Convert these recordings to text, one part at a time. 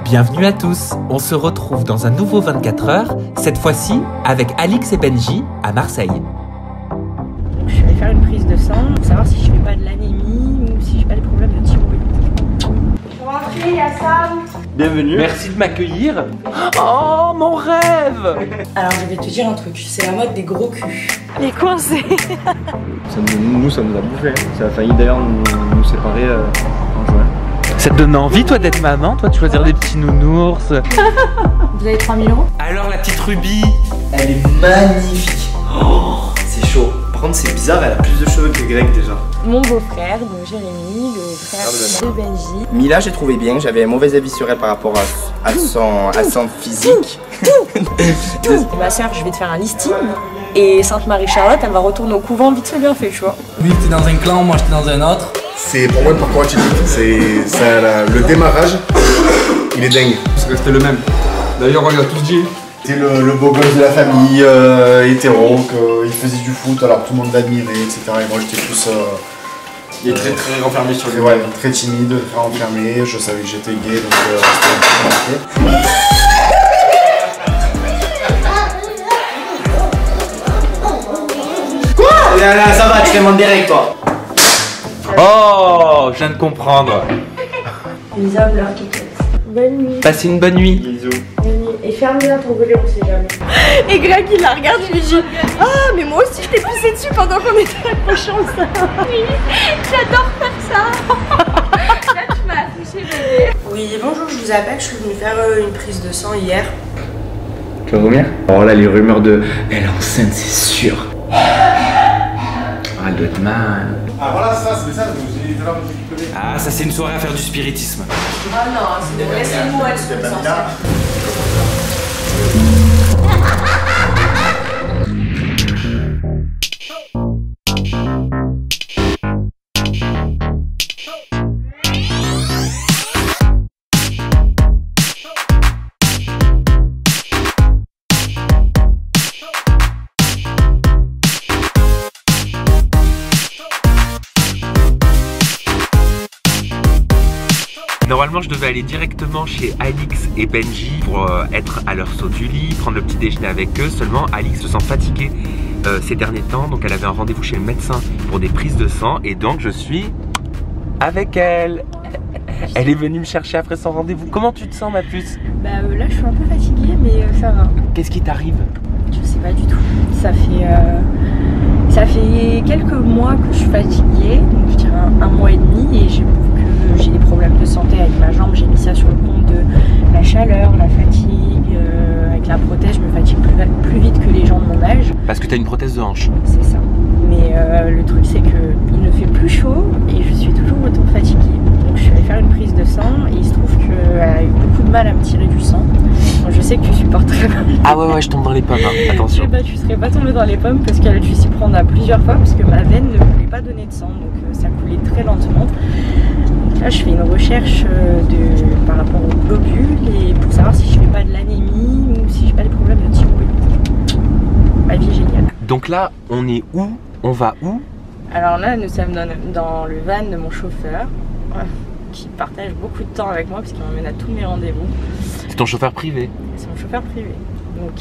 Bienvenue à tous, on se retrouve dans un nouveau 24 heures, cette fois-ci avec Alix et Benji à Marseille. Je vais faire une prise de sang pour savoir si je fais pas de l'anémie ou si j'ai pas des problèmes de thyroïde. Rentrez, il y a Sam. Bienvenue. Merci de m'accueillir. Oh, mon rêve. Alors je vais te dire un truc, c'est la mode des gros culs. Les coincés. Ça nous a bouffé. Ça a failli d'ailleurs nous séparer en juin. Ça te donne envie, toi, d'être maman, toi, de choisir des petits nounours? Vous avez 3 000 €? Alors, la petite Ruby, elle est magnifique. Oh, c'est chaud. Par contre, c'est bizarre, elle a plus de cheveux que Greg déjà. Mon beau-frère, donc Jérémy, le frère de Benji. Mila, j'ai trouvé bien. J'avais un mauvais avis sur elle par rapport à son physique. Ma soeur, je vais te faire un listing. Et Sainte-Marie-Charlotte, elle va retourner au couvent vite fait bien fait, tu vois. Lui, t'es dans un clan, moi, j'étais dans un autre. C'est pour moi le parcours atypique. Le démarrage, il est dingue. C'est resté le même. D'ailleurs, on l'a tous dit. C'était le beau gosse de la famille, hétéro, il faisait du foot alors tout le monde l'admirait, etc. Et moi j'étais plus. Il est très renfermé sur lui. Ouais, très timide, très renfermé. Je savais que j'étais gay donc c'était un peu compliqué. Là, ça va, tu fais mon direct toi. oh, je viens de comprendre. Les hommes, leur kékette. Bonne nuit. Passez une bonne nuit. Bisous. Bonne nuit. Et ferme-la ton volet, on sait jamais. Et Greg, il la regarde, il lui dit ah, mais moi aussi, je t'ai poussé dessus pendant qu'on était accrochés ensemble. Oui, j'adore faire ça. Là, tu m'as touché, bébé. Oui, bonjour, je vous appelle. Je suis venue faire une prise de sang hier. Tu vas vomir? Oh là, les rumeurs de. Elle est enceinte, c'est sûr. Ah, elle doit être mal. Ah voilà, ça, c'est ça, vous avez là, vous connaissez. Ah, ça, c'est une soirée à faire du spiritisme. Ah non, c'est de laissez-nous, elle se sorcière. Normalement, je devais aller directement chez Alix et Benji pour être à leur saut du lit, prendre le petit déjeuner avec eux. Seulement, Alix se sent fatiguée ces derniers temps, donc elle avait un rendez-vous chez le médecin pour des prises de sang et donc je suis avec elle. Elle est venue me chercher après son rendez-vous. Comment tu te sens, ma puce? Bah là, je suis un peu fatiguée, mais ça va. Qu'est-ce qui t'arrive? Je sais pas du tout. Ça fait quelques mois que je suis fatiguée, donc je dirais un mois et demi, et j'ai des problèmes de santé avec ma jambe. J'ai mis ça sur le compte de la chaleur, la fatigue. Avec la prothèse, je me fatigue plus vite que les gens de mon âge. Parce que t'as une prothèse de hanche. C'est ça. Mais le truc, c'est qu'il ne fait plus chaud et je suis toujours autant fatiguée. Donc je suis allée faire une prise de sang et il se trouve qu'elle a eu beaucoup de mal à me tirer du sang. Donc, je sais que tu supportes très mal. Ah ouais, je tombe dans les pommes, hein. Attention. Bah, tu serais pas tombée dans les pommes parce qu'elle a dû s'y prendre à plusieurs fois parce que ma veine ne voulait pas donner de sang. Donc ça coulait très lentement. Là, je fais une recherche par rapport aux globules et pour savoir si je fais pas de l'anémie ou si j'ai pas des problèmes de thyroïde. Ma vie est géniale. Donc là, on est où? On va où? Alors là, nous sommes dans le van de mon chauffeur qui partage beaucoup de temps avec moi parce qu'il m'emmène à tous mes rendez-vous. C'est ton chauffeur privé? C'est mon chauffeur privé. Donc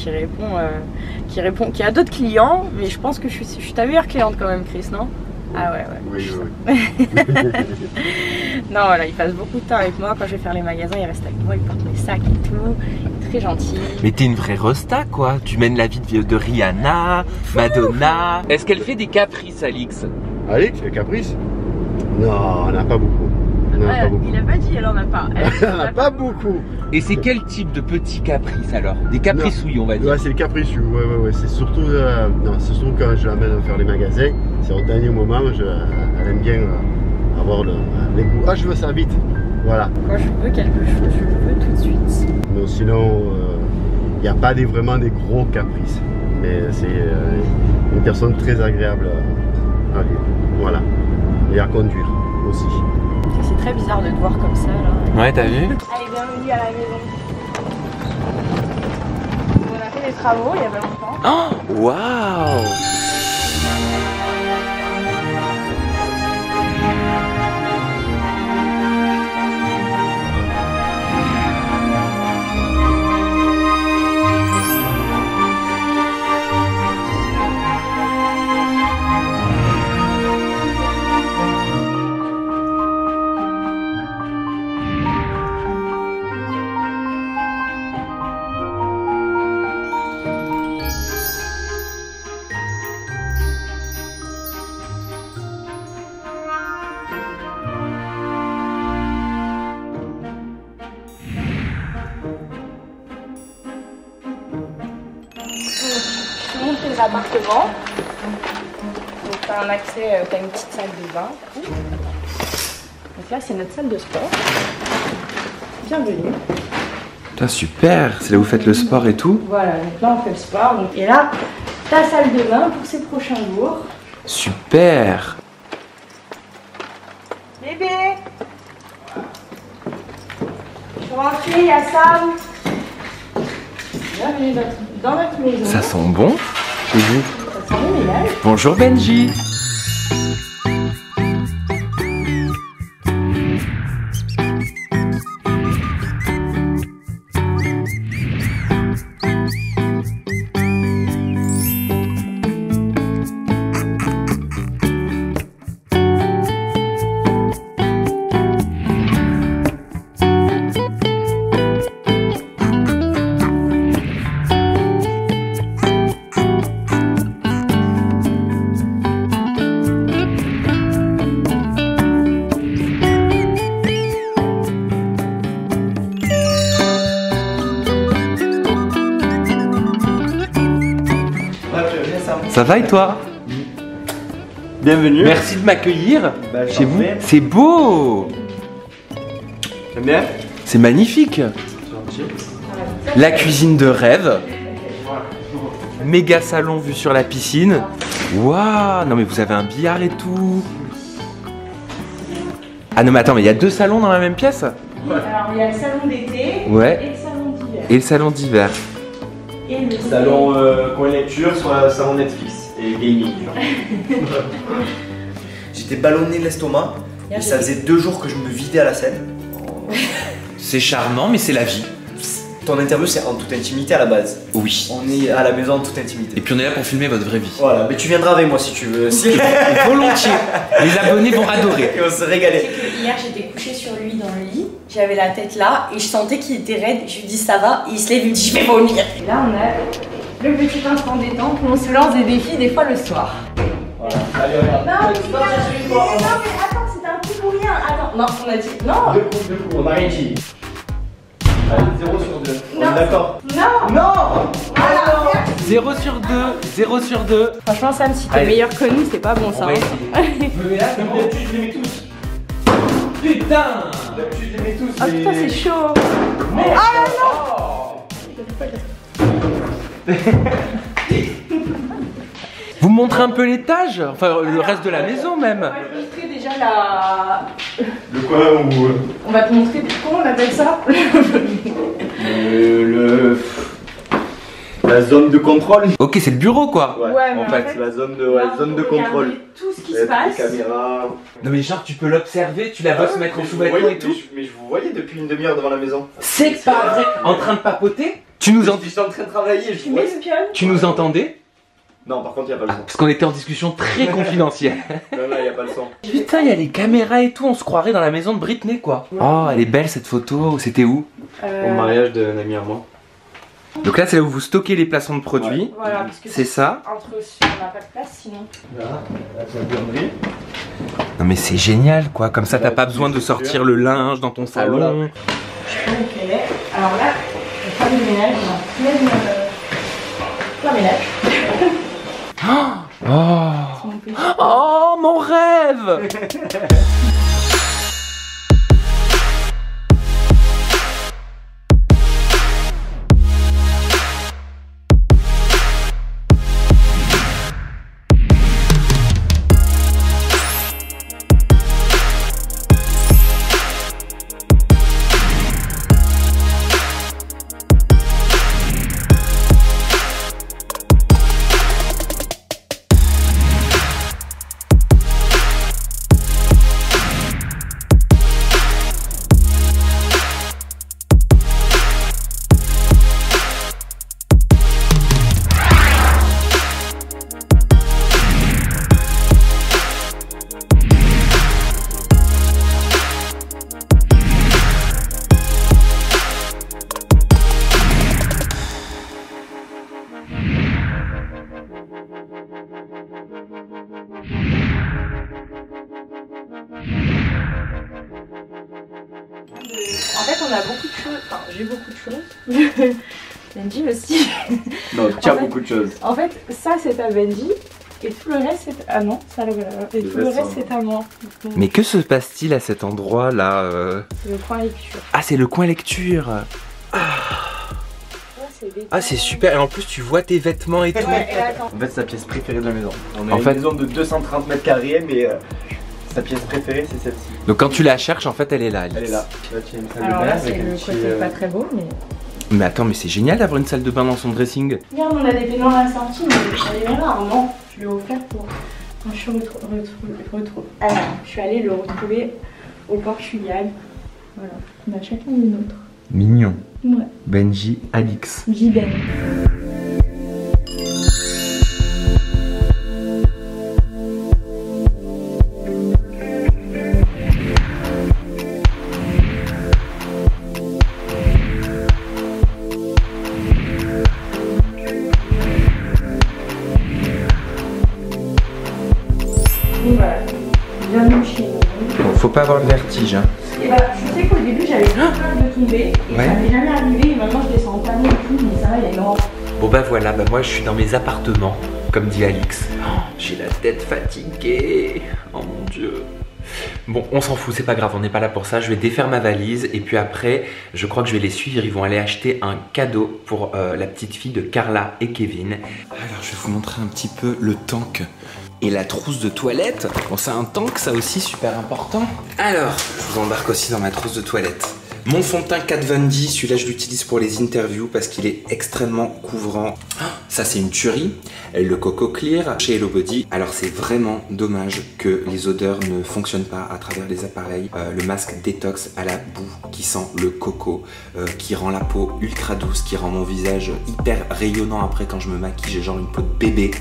qui a d'autres clients, mais je pense que je suis ta meilleure cliente quand même, Chris, non? Ah ouais. Oui. Non, voilà, il passe beaucoup de temps avec moi. Quand je vais faire les magasins, il reste avec moi, il porte mes sacs et tout. Il est très gentil. Mais t'es une vraie rosta, quoi. Tu mènes la vie de Rihanna, Madonna. Est-ce qu'elle fait des caprices, Alix? Alix, les caprices? Non, on n'a pas beaucoup. Il a pas dit, elle en a pas. Elle en a pas beaucoup. Et c'est quel type de petits caprices alors? Des capricouilles, on va dire. Ouais, c'est le capricieux, ouais. C'est surtout, quand je l'amène faire les magasins, c'est au dernier moment, elle aime bien avoir les goûts. Ah, je veux ça vite, voilà. Quand je veux quelque chose, je le veux tout de suite. Mais sinon, il n'y a pas vraiment des gros caprices. Mais c'est une personne très agréable à vivre, voilà. Et à conduire aussi. C'est très bizarre de te voir comme ça là. Ouais, t'as vu? Allez, bienvenue à la maison. On a fait des travaux il y a pas longtemps. Oh, waouh! magnifique appartement. Donc t'as un accès, t'as une petite salle de bain. Donc là c'est notre salle de sport. Bienvenue. Putain, super, c'est là où vous faites le sport et tout. Voilà, donc là on fait le sport. Donc, et là, ta salle de bain pour ces prochains jours. Super. Bébé, je suis rentrée, il y a Sam. Bienvenue dans notre maison. Ça sent bon chez vous. Ça sent le ménage. Bonjour Benji. Ça va et toi? Bienvenue. Merci de m'accueillir Bah, chez vous. prie. C'est beau. T'aimes bien? C'est magnifique. La cuisine de rêve. Méga salon vu sur la piscine. Waouh. Non mais vous avez un billard et tout. Ah non mais attends, mais il y a 2 salons dans la même pièce? Alors il y a le salon d'été Ouais. et le salon d'hiver. Et le salon d'hiver. Et le Salon coin lecture, soit salon Netflix et gaming. J'étais ballonné l'estomac et ça faisait 2 jours que je me vidais à la scène. C'est charmant mais c'est la vie. Ton interview c'est en toute intimité à la base. Oui. On est à la maison en toute intimité. Et puis on est là pour filmer votre vraie vie. Voilà, mais tu viendras avec moi si tu veux. Si... Volontiers. Les abonnés vont adorer. Et on se régaler. Hier j'étais couchée sur lui dans le lit, j'avais la tête là et je sentais qu'il était raide. Je lui dis ça va, et il se lève, il me dit je vais vomir. Et là on a le petit instant détente où on se lance des défis des fois le soir. Voilà. Allez, regarde. Non mais attends, c'était un petit pour rien. Attends, non on a dit non. 2 coups, on a rien dit. Allez, 0 sur 2. On Non. est d'accord? Non. Non. Voilà. 0 sur 2. 0 sur 2. Franchement Sam, si t'es Allez. meilleur que nous, c'est pas bon ça. On va hein. essayer. Me mets là, Comme comment? d'habitude, je les mets tous. Putain. D'habitude, je les mets tous. Ah putain c'est chaud. Vous montrez un peu l'étage? Enfin, le reste de la maison même. On va te montrer déjà la... Le coin où. On va te montrer comment on appelle ça. La zone de contrôle. Ok, c'est le bureau quoi. Ouais, mais en en fait, fait, c'est la zone de, Là, zone de faut regarder contrôle. tout ce qui Il y se a passe. des caméras. Non mais genre tu peux l'observer, tu la vois se mettre en Mais je vous sous-vêtements voyais- et tout. mais je vous voyais depuis une demi-heure devant la maison. C'est pas vrai. En train de papoter? Tu nous, Je suis en train de travailler, je Tu vous voyais. m'espionnes. tu nous entendais? Non, par contre, il n'y a pas le son. Parce qu'on était en discussion très confidentielle. Non, là, il n'y a pas le son. Putain, il y a les caméras et tout, on se croirait dans la maison de Britney quoi. Oh, elle est belle cette photo, c'était où? Au mariage d'un ami à moi. Donc là c'est là où vous stockez les placements de produits. Voilà, parce que C'est ça. entre on n'a pas de place sinon. Là, la buanderie. Non mais c'est génial quoi, comme ça t'as pas besoin de sortir le linge dans ton salon. voilà. Ok. Alors là, la femme de ménage, on a plein plein ménage. Oh, Mon petit. oh mon rêve. En fait, on a beaucoup de choses. Enfin, j'ai beaucoup de choses. Benji aussi. Non, tu as En fait- beaucoup de choses. En fait, ça c'est à Benji et tout le reste c'est. Ah non, ça et tout le reste c'est à moi. Donc, Mais que se passe-t-il à cet endroit là c'est le coin lecture. Ah, c'est le coin lecture. Ah, c'est super. Et en plus, tu vois tes vêtements et tout. Ouais, et attends. En fait, c'est sa pièce préférée de la maison. On a En une fait- maison de 230 mètres carrés, mais sa pièce préférée, c'est celle-ci. Donc quand tu la cherches, en fait, elle est là. Alice. Elle est là. Là, tu as une salle de Alors bain là avec c'est un le petit, côté pas très beau mais. Mais attends, mais c'est génial d'avoir une salle de bain dans son dressing. Regarde, on a des baignoires à la sortie, mais je l'avais rarement. Je l'ai offert pour. Quand je suis je suis allée le retrouver au Portugal. Voilà, on a chacun une autre. Mignon. Ouais, Benji, Alix. Jiben. Donc voilà, bienvenue chez nous. Bon, faut pas avoir le vertige. Hein. Et bah, je sais qu'au début j'avais peur de tomber et Ouais. ça m'est jamais arrivé et maintenant je descends en talon et tout, mais ça va, il y a une rampe. Bon bah voilà, bah moi je suis dans mes appartements, comme dit Alix. Oh, j'ai la tête fatiguée. Oh mon dieu. Bon, on s'en fout, c'est pas grave, on n'est pas là pour ça. Je vais défaire ma valise et puis après, je crois que je vais les suivre. Ils vont aller acheter un cadeau pour la petite fille de Carla et Kevin. Alors, je vais vous montrer un petit peu le tank et la trousse de toilette. Bon, c'est un tank, ça aussi, super important. Alors, je vous embarque aussi dans ma trousse de toilette. Mon fond de teint Kat Von D, celui-là je l'utilise pour les interviews parce qu'il est extrêmement couvrant. Ça c'est une tuerie. Le Coco Clear chez Hello Body. Alors c'est vraiment dommage que les odeurs ne fonctionnent pas à travers les appareils. Le masque détox à la boue qui sent le coco, qui rend la peau ultra douce, qui rend mon visage hyper rayonnant après quand je me maquille, j'ai genre une peau de bébé.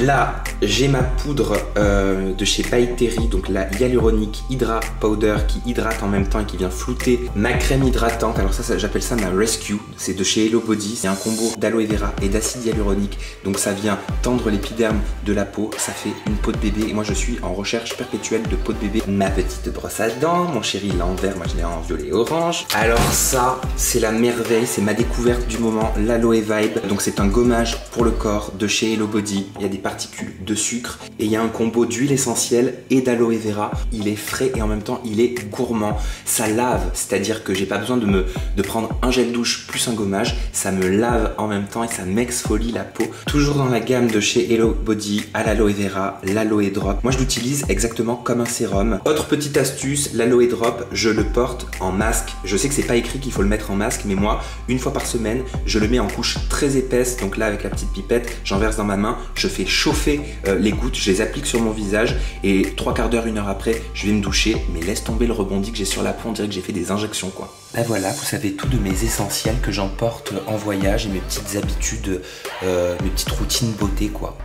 Là j'ai ma poudre de chez By Terry, donc la Hyaluronic Hydra Powder qui hydrate en même temps et qui vient flouter ma crème hydratante. Alors ça j'appelle ça ma Rescue, c'est de chez Hello Body, c'est un combo d'aloe vera et d'acide hyaluronique, donc ça vient tendre l'épiderme de la peau, ça fait une peau de bébé et moi je suis en recherche perpétuelle de peau de bébé. Ma petite brosse à dents, mon chéri il est en vert, moi je l'ai en violet et orange. Alors ça c'est la merveille, c'est ma découverte du moment, l'Aloe Vibe. Donc c'est un gommage pour le corps de chez Hello Body, il y a des particules de sucre et il y a un combo d'huile essentielle et d'aloe vera. Il est frais et en même temps il est gourmand, ça lave, c'est-à-dire que j'ai pas besoin de prendre un gel douche plus un gommage, ça me lave en même temps et ça m'exfolie la peau. Toujours dans la gamme de chez Hello Body à l'aloe vera, l'aloe drop. Moi je l'utilise exactement comme un sérum. Autre petite astuce, l'aloe drop, je le porte en masque. Je sais que c'est pas écrit qu'il faut le mettre en masque, mais moi, une fois par semaine, je le mets en couche très épaisse. Donc là, avec la petite pipette, j'en verse dans ma main, je fais chauffer les gouttes, je les applique sur mon visage et 3/4 d'heure, 1 heure après, je vais me doucher. Mais laisse tomber le rebondi que j'ai sur la peau, on dirait que j'ai fait des injections quoi. Là voilà, vous savez tout de mes essentiels que j'emporte en voyage et mes petites habitudes, mes petites routines beauté quoi.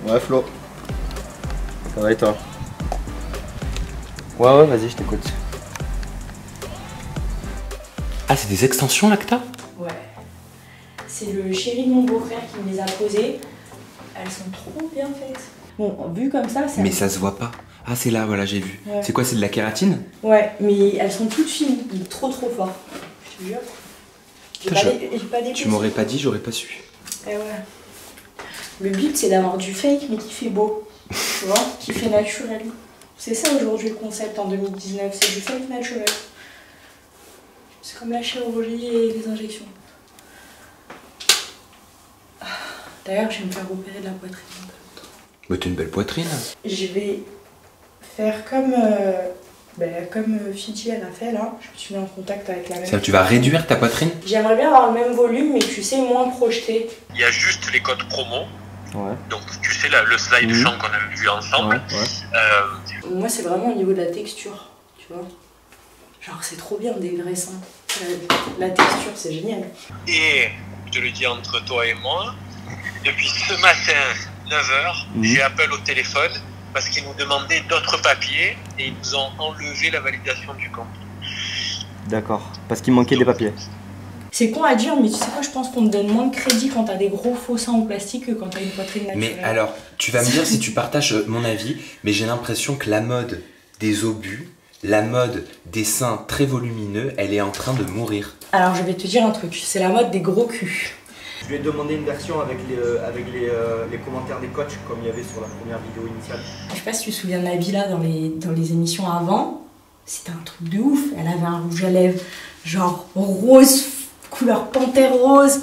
Ouais, Flo. Ça va et toi? Ouais, vas-y, je t'écoute. Ah, c'est des extensions là que t'as? Ouais. C'est le chéri de mon beau-frère qui me les a posées. Elles sont trop bien faites. Bon, vu comme ça, c'est. Mais ça se voit pas. Ah, c'est là, voilà, j'ai vu. Ouais. C'est quoi, c'est de la kératine? Ouais, mais elles sont toutes fines. Il est trop fort. Je te jure. J'ai Putain, pas des Tu m'aurais pas dit, j'aurais pas su. Eh ouais. Le but, c'est d'avoir du fake, mais qui fait beau. Tu vois, qui fait naturel. C'est ça aujourd'hui le concept en 2019, c'est du fake naturel. C'est comme la chirurgie et les injections. D'ailleurs, je vais me faire opérer de la poitrine. Mais t'as une belle poitrine. Je vais faire comme, Fidji elle a fait là. Je me suis mis en contact avec la même. C'est-à-dire, tu vas réduire ta poitrine? J'aimerais bien avoir le même volume, mais tu sais, moins projeté. Il y a juste les codes promo. Ouais. Donc tu sais le slide champ qu'on avait vu ensemble. Ouais. Moi, c'est vraiment au niveau de la texture, tu vois. Genre, c'est trop bien des vrais seins. La texture, c'est génial. Et je te le dis entre toi et moi, depuis ce matin, 9h, j'ai Apple au téléphone parce qu'ils nous demandaient d'autres papiers et ils nous ont enlevé la validation du compte. D'accord. Parce qu'il manquait des papiers. C'est con à dire, mais tu sais quoi, je pense qu'on te donne moins de crédit quand t'as des gros faux seins en plastique que quand t'as une poitrine naturelle. Mais alors, tu vas me dire si tu partages mon avis, mais j'ai l'impression que la mode des obus, la mode des seins très volumineux, elle est en train de mourir. Alors je vais te dire un truc, c'est la mode des gros culs. Je lui ai demandé une version avec les commentaires des coachs comme il y avait sur la première vidéo initiale. Je sais pas si tu te souviens de Nabila dans les émissions avant, c'était un truc de ouf. Elle avait un rouge à lèvres genre rose, couleur panthère rose,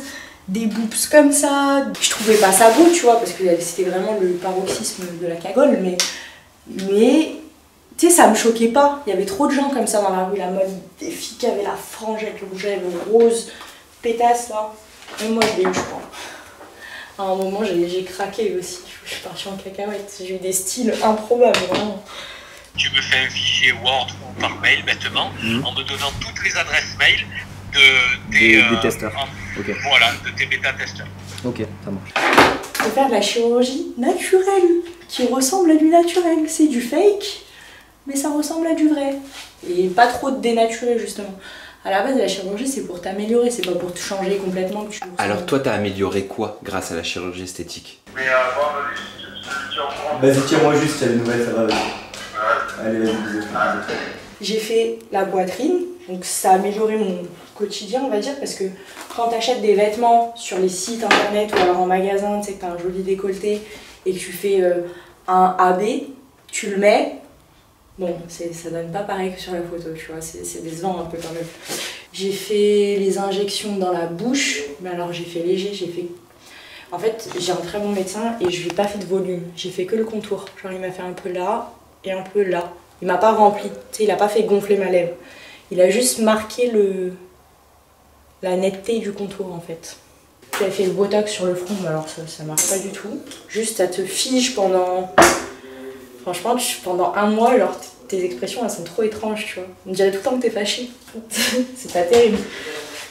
des boobs comme ça. Je trouvais pas ça beau, tu vois, parce que c'était vraiment le paroxysme de la cagole, mais tu sais, ça me choquait pas. Il y avait trop de gens comme ça dans la rue, la mode des filles qui avaient la frange avec le rouge à lèvres rose, pétasse là. Et moi je l'ai eu, je crois. À un moment j'ai craqué aussi, je suis partie en cacahuète. J'ai eu des styles improbables, vraiment. Tu me fais un fichier Word ou par mail bêtement en me donnant toutes les adresses mail des testeurs. Okay. Voilà, de tes bêta-testeurs. Ok, ça marche. Faut faire de la chirurgie naturelle, qui ressemble à du naturel. C'est du fake, mais ça ressemble à du vrai. Et pas trop de dénaturé, justement. À la base, la chirurgie, c'est pour t'améliorer, c'est pas pour te changer complètement. Que tu Alors toi, t'as amélioré quoi grâce à la chirurgie esthétique? Mais Vas-y, tiens-moi juste, il y a des nouvelles, ça va, vas-y. Allez, vas-y, bisous. J'ai fait la poitrine, donc ça a amélioré mon quotidien, on va dire, parce que quand tu achètes des vêtements sur les sites internet ou alors en magasin, tu sais que tu as un joli décolleté et que tu fais un AB, tu le mets, bon, ça donne pas pareil que sur la photo, tu vois, c'est décevant un peu quand même. J'ai fait les injections dans la bouche, mais alors j'ai fait léger, En fait, j'ai un très bon médecin et je lui ai pas fait de volume, j'ai fait que le contour. Genre il m'a fait un peu là et un peu là. Il m'a pas rempli, tu sais, il a pas fait gonfler ma lèvre. Il a juste marqué la netteté du contour en fait. J'avais fait le botox sur le front, mais alors ça marche pas du tout. Juste ça te fige pendant... Franchement, pendant un mois, alors tes expressions elles sont trop étranges, tu vois. On dirait tout le temps que t'es fâché. C'est pas terrible.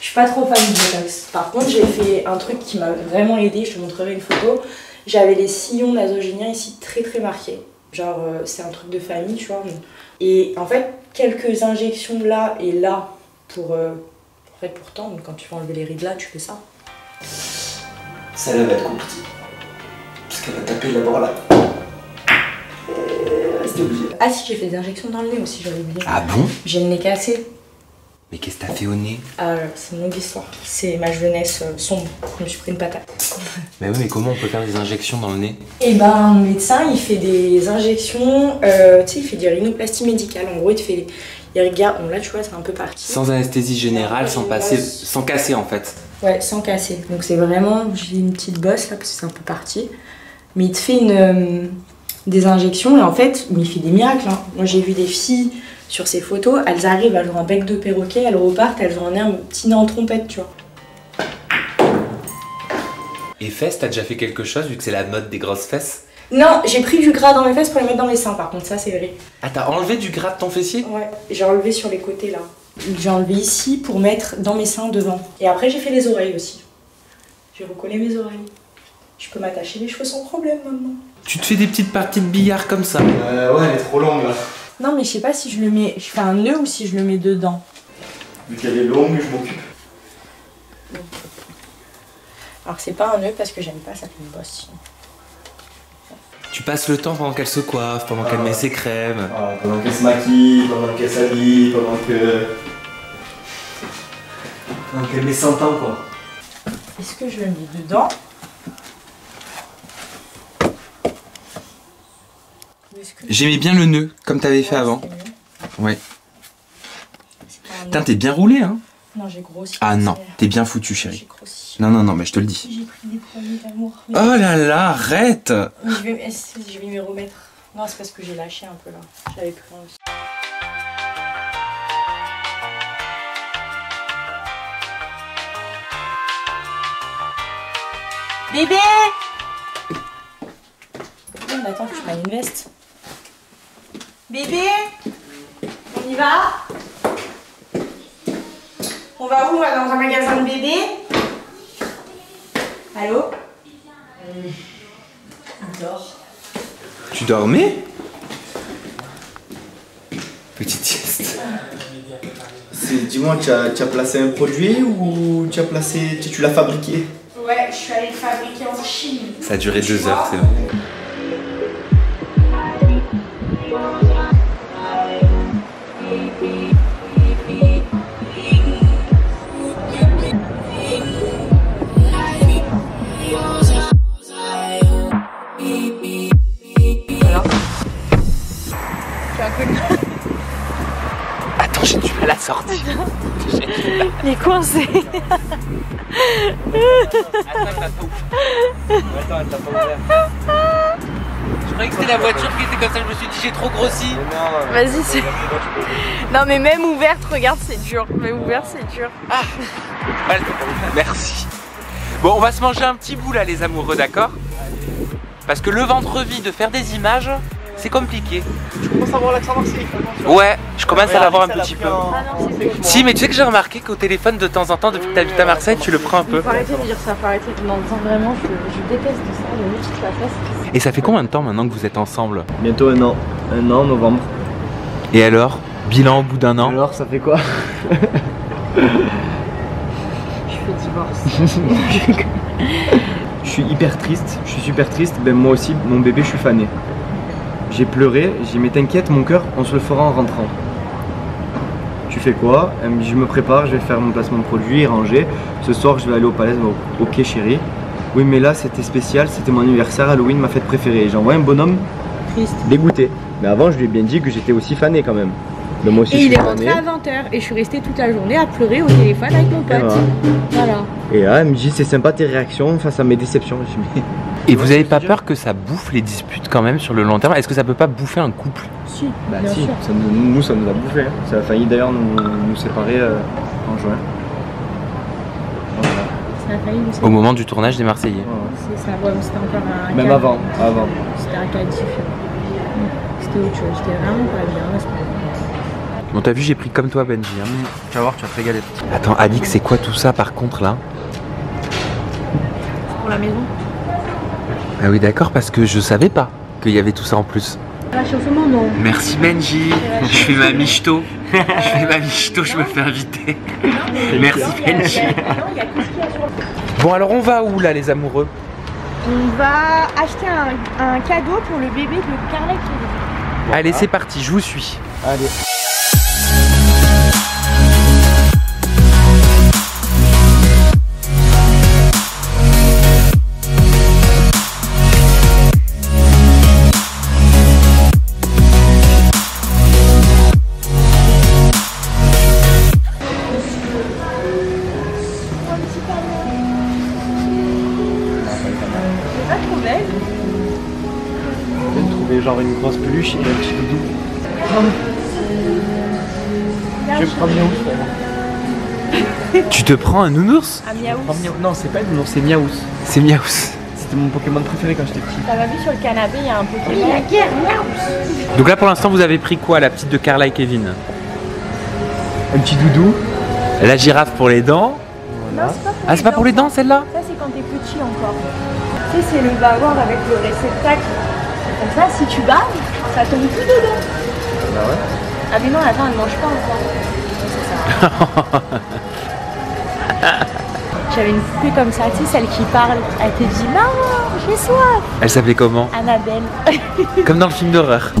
Je suis pas trop fan du botox. Par contre, j'ai fait un truc qui m'a vraiment aidé, je te montrerai une photo. J'avais les sillons nasogéniens ici très très marqués. Genre, c'est un truc de famille, tu vois. Et en fait, quelques injections là et là pour tendre. Quand tu vas enlever les rides là, tu fais ça. Celle-là va être compliquée. Parce qu'elle va taper d'abord là. C'est obligé. Ah si, j'ai fait des injections dans le nez aussi, j'avais oublié. Ah bon? J'ai le nez cassé. Mais qu'est-ce que t'as fait au nez? C'est une longue histoire. C'est ma jeunesse sombre. Je me suis pris une patate. Mais oui, mais comment on peut faire des injections dans le nez? Et ben, le médecin, il fait des injections, tu sais, il fait des rhinoplasties médicales. En gros, il regarde, bon là, tu vois, c'est un peu parti. Sans anesthésie générale, sans casser en fait. Ouais, sans casser. Donc c'est vraiment, j'ai une petite bosse là, parce que c'est un peu parti. Mais il te fait des injections et en fait, il fait des miracles. Hein. Moi, j'ai vu des filles sur ces photos, elles arrivent, elles ont un bec de perroquet, elles repartent, elles ont un petit nez en trompette, tu vois. Et fesses, t'as déjà fait quelque chose vu que c'est la mode des grosses fesses? Non, j'ai pris du gras dans mes fesses pour les mettre dans mes seins, par contre, ça c'est vrai. Ah, t'as enlevé du gras de ton fessier? Ouais, j'ai enlevé sur les côtés là. J'ai enlevé ici pour mettre dans mes seins devant. Et après, j'ai fait les oreilles aussi. J'ai recollé mes oreilles. Je peux m'attacher les cheveux sans problème maintenant. Tu te fais des petites parties de billard comme ça? Ouais, elle est trop longue là. Non, mais je sais pas si je le mets. Je fais un nœud ou si je le mets dedans. Vu qu'elle est longue, je m'occupe. Alors, c'est pas un nœud parce que j'aime pas, ça fait une bosse. Tu passes le temps pendant qu'elle se coiffe, pendant qu'elle met ses crèmes. Pendant qu'elle se maquille, pendant qu'elle s'habille, pendant qu'elle met 100 ans quoi. Est-ce que je le mets dedans? J'aimais bien le nœud, comme t'avais fait avant. Ouais. Putain, t'es bien roulé, hein? Non, j'ai grossi. Ah non, t'es bien foutu, chérie. Non, mais je te le dis. J'ai pris des poignées d'amour. Oh là là, arrête! Je vais m'y remettre. Non, c'est parce que j'ai lâché un peu là. J'avais plus envie. Bébé! Non, mais attends, tu m'as une veste. Bébé! On y va? On va où? On va dans un magasin de bébé? Allô? Il dort. Tu dormais? Petite sieste. Dis-moi, tu as placé un produit ou tu l'as fabriqué? Ouais, je suis allée le fabriquer en Chine. Ça a duré 2 heures, c'est bon. sortir. Il est coincé. Attends, elle t'a pas ouvert. Je croyais que c'était la voiture qui était comme ça, je me suis dit j'ai trop grossi. Vas-y, c'est... Non mais même ouverte, regarde, c'est dur. Même ouverte, c'est dur. Ah, voilà, merci. Bon, on va se manger un petit bout là les amoureux, d'accord? Parce que le ventre vide, de faire des images, c'est compliqué. Tu commences à avoir l'accent marseillais. Ouais, je commence à l'avoir un petit peu. Ah non, c'est Si, mais tu sais que j'ai remarqué qu'au téléphone de temps en temps, depuis que t'habites à Marseille, tu le prends un peu. Faut arrêter de dire ça, faut arrêter de... Non, vraiment, je déteste ça, le mec qui la face. Et ça fait combien de temps maintenant que vous êtes ensemble? Bientôt un an. Un an, novembre. Et alors? Bilan au bout d'un an? Alors, ça fait quoi? Je fais divorce. Je suis hyper triste, je suis super triste. Ben moi aussi, mon bébé, je suis fané. J'ai pleuré, j'ai dit mais t'inquiète mon cœur, on se le fera en rentrant. Tu fais quoi? Elle me dit je me prépare, je vais faire mon placement de produit, ranger. Ce soir je vais aller au palais, ok chérie. Oui mais là c'était spécial, c'était mon anniversaire, Halloween, ma fête préférée. J'envoie un bonhomme Triste. dégoûté. Mais avant je lui ai bien dit que j'étais aussi fané quand même. Mais moi aussi, Et je il suis est rentré fané. à 20h et je suis restée toute la journée à pleurer au téléphone avec mon pote. Voilà. Et là elle me dit c'est sympa tes réactions face à mes déceptions. Je dis, mais... Et vous avez pas peur que ça bouffe les disputes quand même sur le long terme? Est-ce que ça peut pas bouffer un couple? Si, Bah bien si, sûr. ça nous ça nous a bouffé. Hein. Ça a failli d'ailleurs nous séparer en juin. Voilà. Ça a failli nous Au séparer. moment du tournage des Marseillais. Ouais. C'est ça, ouais, mais c'était encore un Même cas- avant. C'était un cas différent. C'était autre chose, c'était vraiment pas bien. Là, c'était- Bon, t'as vu, j'ai pris comme toi, Benji. Hein. Tu vas voir, tu vas te régaler. Attends, Alix, c'est quoi tout ça par contre là? Pour la maison. Ah oui, d'accord, parce que je savais pas qu'il y avait tout ça en plus. Réchauffement, non. Merci Benji. Je fais ma michto. Je fais ma michto, je me fais inviter. Merci Benji. Non, il y a tout ce qu'il y a sur le... Bon, alors on va où là, les amoureux? On va acheter un cadeau pour le bébé de Carla qui est... Allez, c'est parti, je vous suis. Allez. Pas trop belle. Je viens de trouver genre une grosse peluche et un petit doudou. Je vais me prendre Miaous pour moi. Tu te prends un nounours? Un miaou. Non, c'est pas une nounours, c'est Miaous. C'est Miaous. C'était mon Pokémon préféré quand j'étais petit. T'as pas vu sur le canapé, il y a un Pokémon. La guerre, miaou. Donc là, pour l'instant, vous avez pris quoi? La petite de Carla et Kevin? Un petit doudou. La girafe pour les dents. Non, c'est pas pour Ah, c'est pas pour les dents celle-là? Ça, c'est quand t'es petit encore. Tu sais, c'est le bavard avec le réceptacle. Comme ça, si tu baves, ça tombe tout dedans. Bah ouais. Ah, mais non, attends, elle mange pas encore. C'est ça. J'avais une poupée comme ça, tu sais, celle qui parle. Elle te dit, maman, j'ai soif. Elle s'appelait comment? Annabelle. Comme dans le film d'horreur.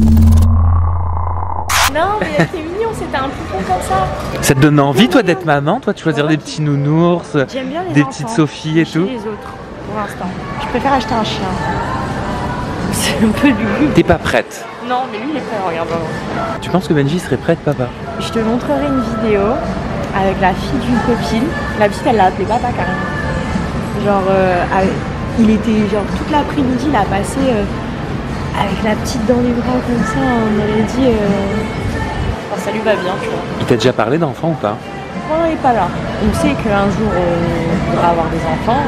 Non, mais c'est mignon, c'était un poupon comme ça. Ça te donne envie, toi, d'être maman? Toi, de choisir des petits nounours, J'aime bien les des enfants. petites Sophie et Chez tout? les autres, pour l'instant. Je préfère acheter un chien. C'est un peu lui. T'es pas prête? Non, mais lui, il est prêt, regarde. Tu penses que Benji serait prête, papa? Je te montrerai une vidéo avec la fille d'une copine. La petite, elle l'a appelé papa carrément. Genre, il était genre toute l'après-midi, il a passé avec la petite dans les bras comme ça. On aurait dit, enfin, ça lui va bien, tu vois. Il t'a déjà parlé d'enfant ou pas? Non, il n'est pas là. On sait qu'un jour, on pourra avoir des enfants.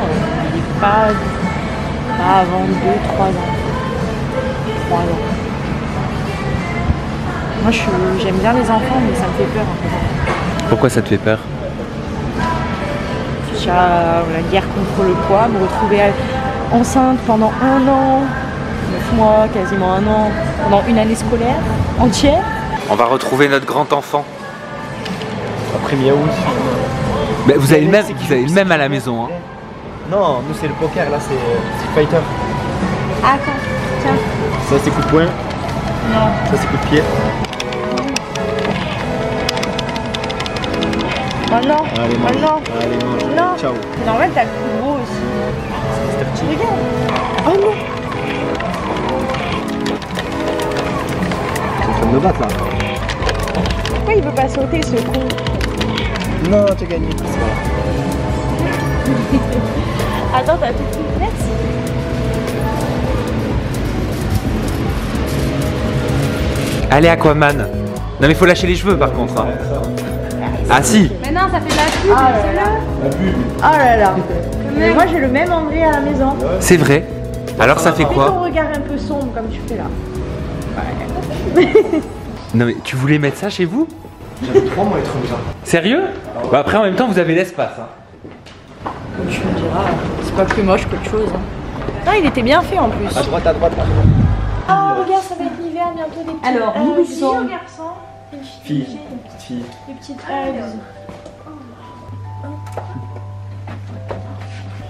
Il n'est pas avant 2-3 ans. 3 ans. Moi, j'aime bien les enfants, mais ça me fait peur un peu. Pourquoi ça te fait peur? Déjà, la guerre contre le poids, me retrouver enceinte pendant 1 an, 9 mois, quasiment 1 an, pendant une année scolaire entière. On va retrouver notre grand enfant. Après Miaous. Mais vous avez le même à la maison, hein? Non, nous c'est le poker, là c'est Street Fighter. Ah, attends, tiens. Ça c'est coup de poing, Non. ça c'est coup de pied. Oh non. Allez, Oh mange. non. Allez, mange. Non. Ciao. Normal, t'as le plus gros aussi. C'était petit. Regarde. Oh non. Ils sont en train de me battre là. Pourquoi il veut pas sauter ce con? Non, tu as gagné. Attends, t'as tout pris. Merci. Allez Aquaman. Non mais faut lâcher les cheveux par contre. Hein. Ah si. Mais non, ça fait de la pub, c'est là. Oh là là. Mais moi j'ai le même André à la maison. C'est vrai. Alors ça fait Fais ton quoi? regard un peu sombre comme tu fais là. Non mais tu voulais mettre ça chez vous? J'avais 3 mois à être comme ça. Sérieux? Bah après en même temps vous avez l'espace. Hein. Tu me diras, c'est pas plus moche qu'autre chose. Hein. Non, il était bien fait en plus. À droite, à droite. Oh regarde, ça va être l'hiver bientôt des petits. Alors, nous sommes- Des garçons, une Fille. fille, Petite fille. des petites hugs.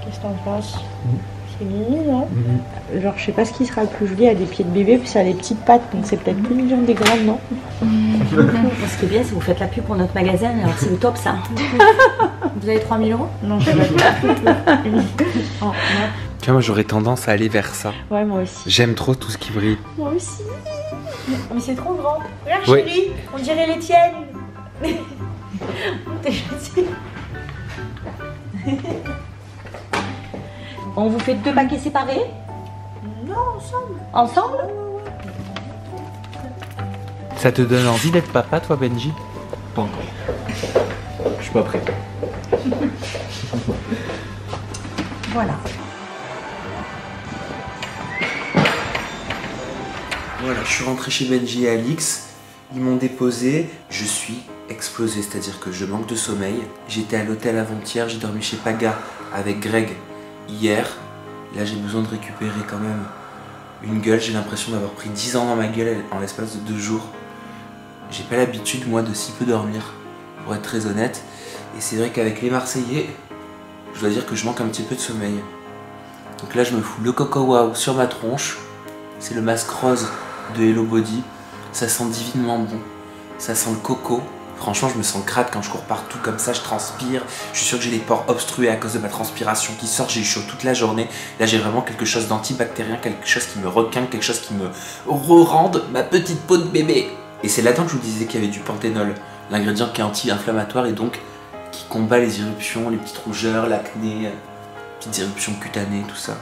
Qu'est-ce que t'en penses? C'est mignon, non? Genre, je sais pas ce qui sera le plus joli à des pieds de bébé, parce que ça a des petites pattes, donc c'est peut-être plus mignon que des grandes, non? Ce qui est bien, c'est que vous faites la pub pour notre magasin, alors c'est le top ça. Vous avez 3000 €? Non, je sais pas. Oh, non. Tu vois moi j'aurais tendance à aller vers ça. Ouais, moi aussi. J'aime trop tout ce qui brille. Moi aussi. Mais c'est trop grand. Regarde, Oui. chérie, on dirait les tiennes. T'es gentille. On vous fait 2 paquets séparés? Non, ensemble. Ensemble? Ça te donne envie d'être papa toi Benji? Pas encore. Je suis pas prêt. Voilà. Voilà, je suis rentré chez Benji et Alix. Ils m'ont déposé. Je suis explosé, c'est-à-dire que je manque de sommeil. J'étais à l'hôtel avant-hier, j'ai dormi chez Paga avec Greg hier. Là, j'ai besoin de récupérer quand même une gueule. J'ai l'impression d'avoir pris 10 ans dans ma gueule en l'espace de 2 jours. J'ai pas l'habitude, moi, de si peu dormir, pour être très honnête. Et c'est vrai qu'avec les Marseillais, je dois dire que je manque un petit peu de sommeil. Donc là, je me fous le Coco Wow sur ma tronche. C'est le masque rose de Hello Body. Ça sent divinement bon. Ça sent le coco. Franchement, je me sens crade quand je cours partout comme ça, je transpire. Je suis sûr que j'ai les pores obstrués à cause de ma transpiration qui sort. J'ai eu chaud toute la journée. Là, j'ai vraiment quelque chose d'antibactérien, quelque chose qui me requinque, quelque chose qui me re-rende ma petite peau de bébé. Et c'est là-dedans que je vous disais qu'il y avait du panthénol, l'ingrédient qui est anti-inflammatoire et donc qui combat les éruptions, les petites rougeurs, l'acné, petites éruptions cutanées, tout ça.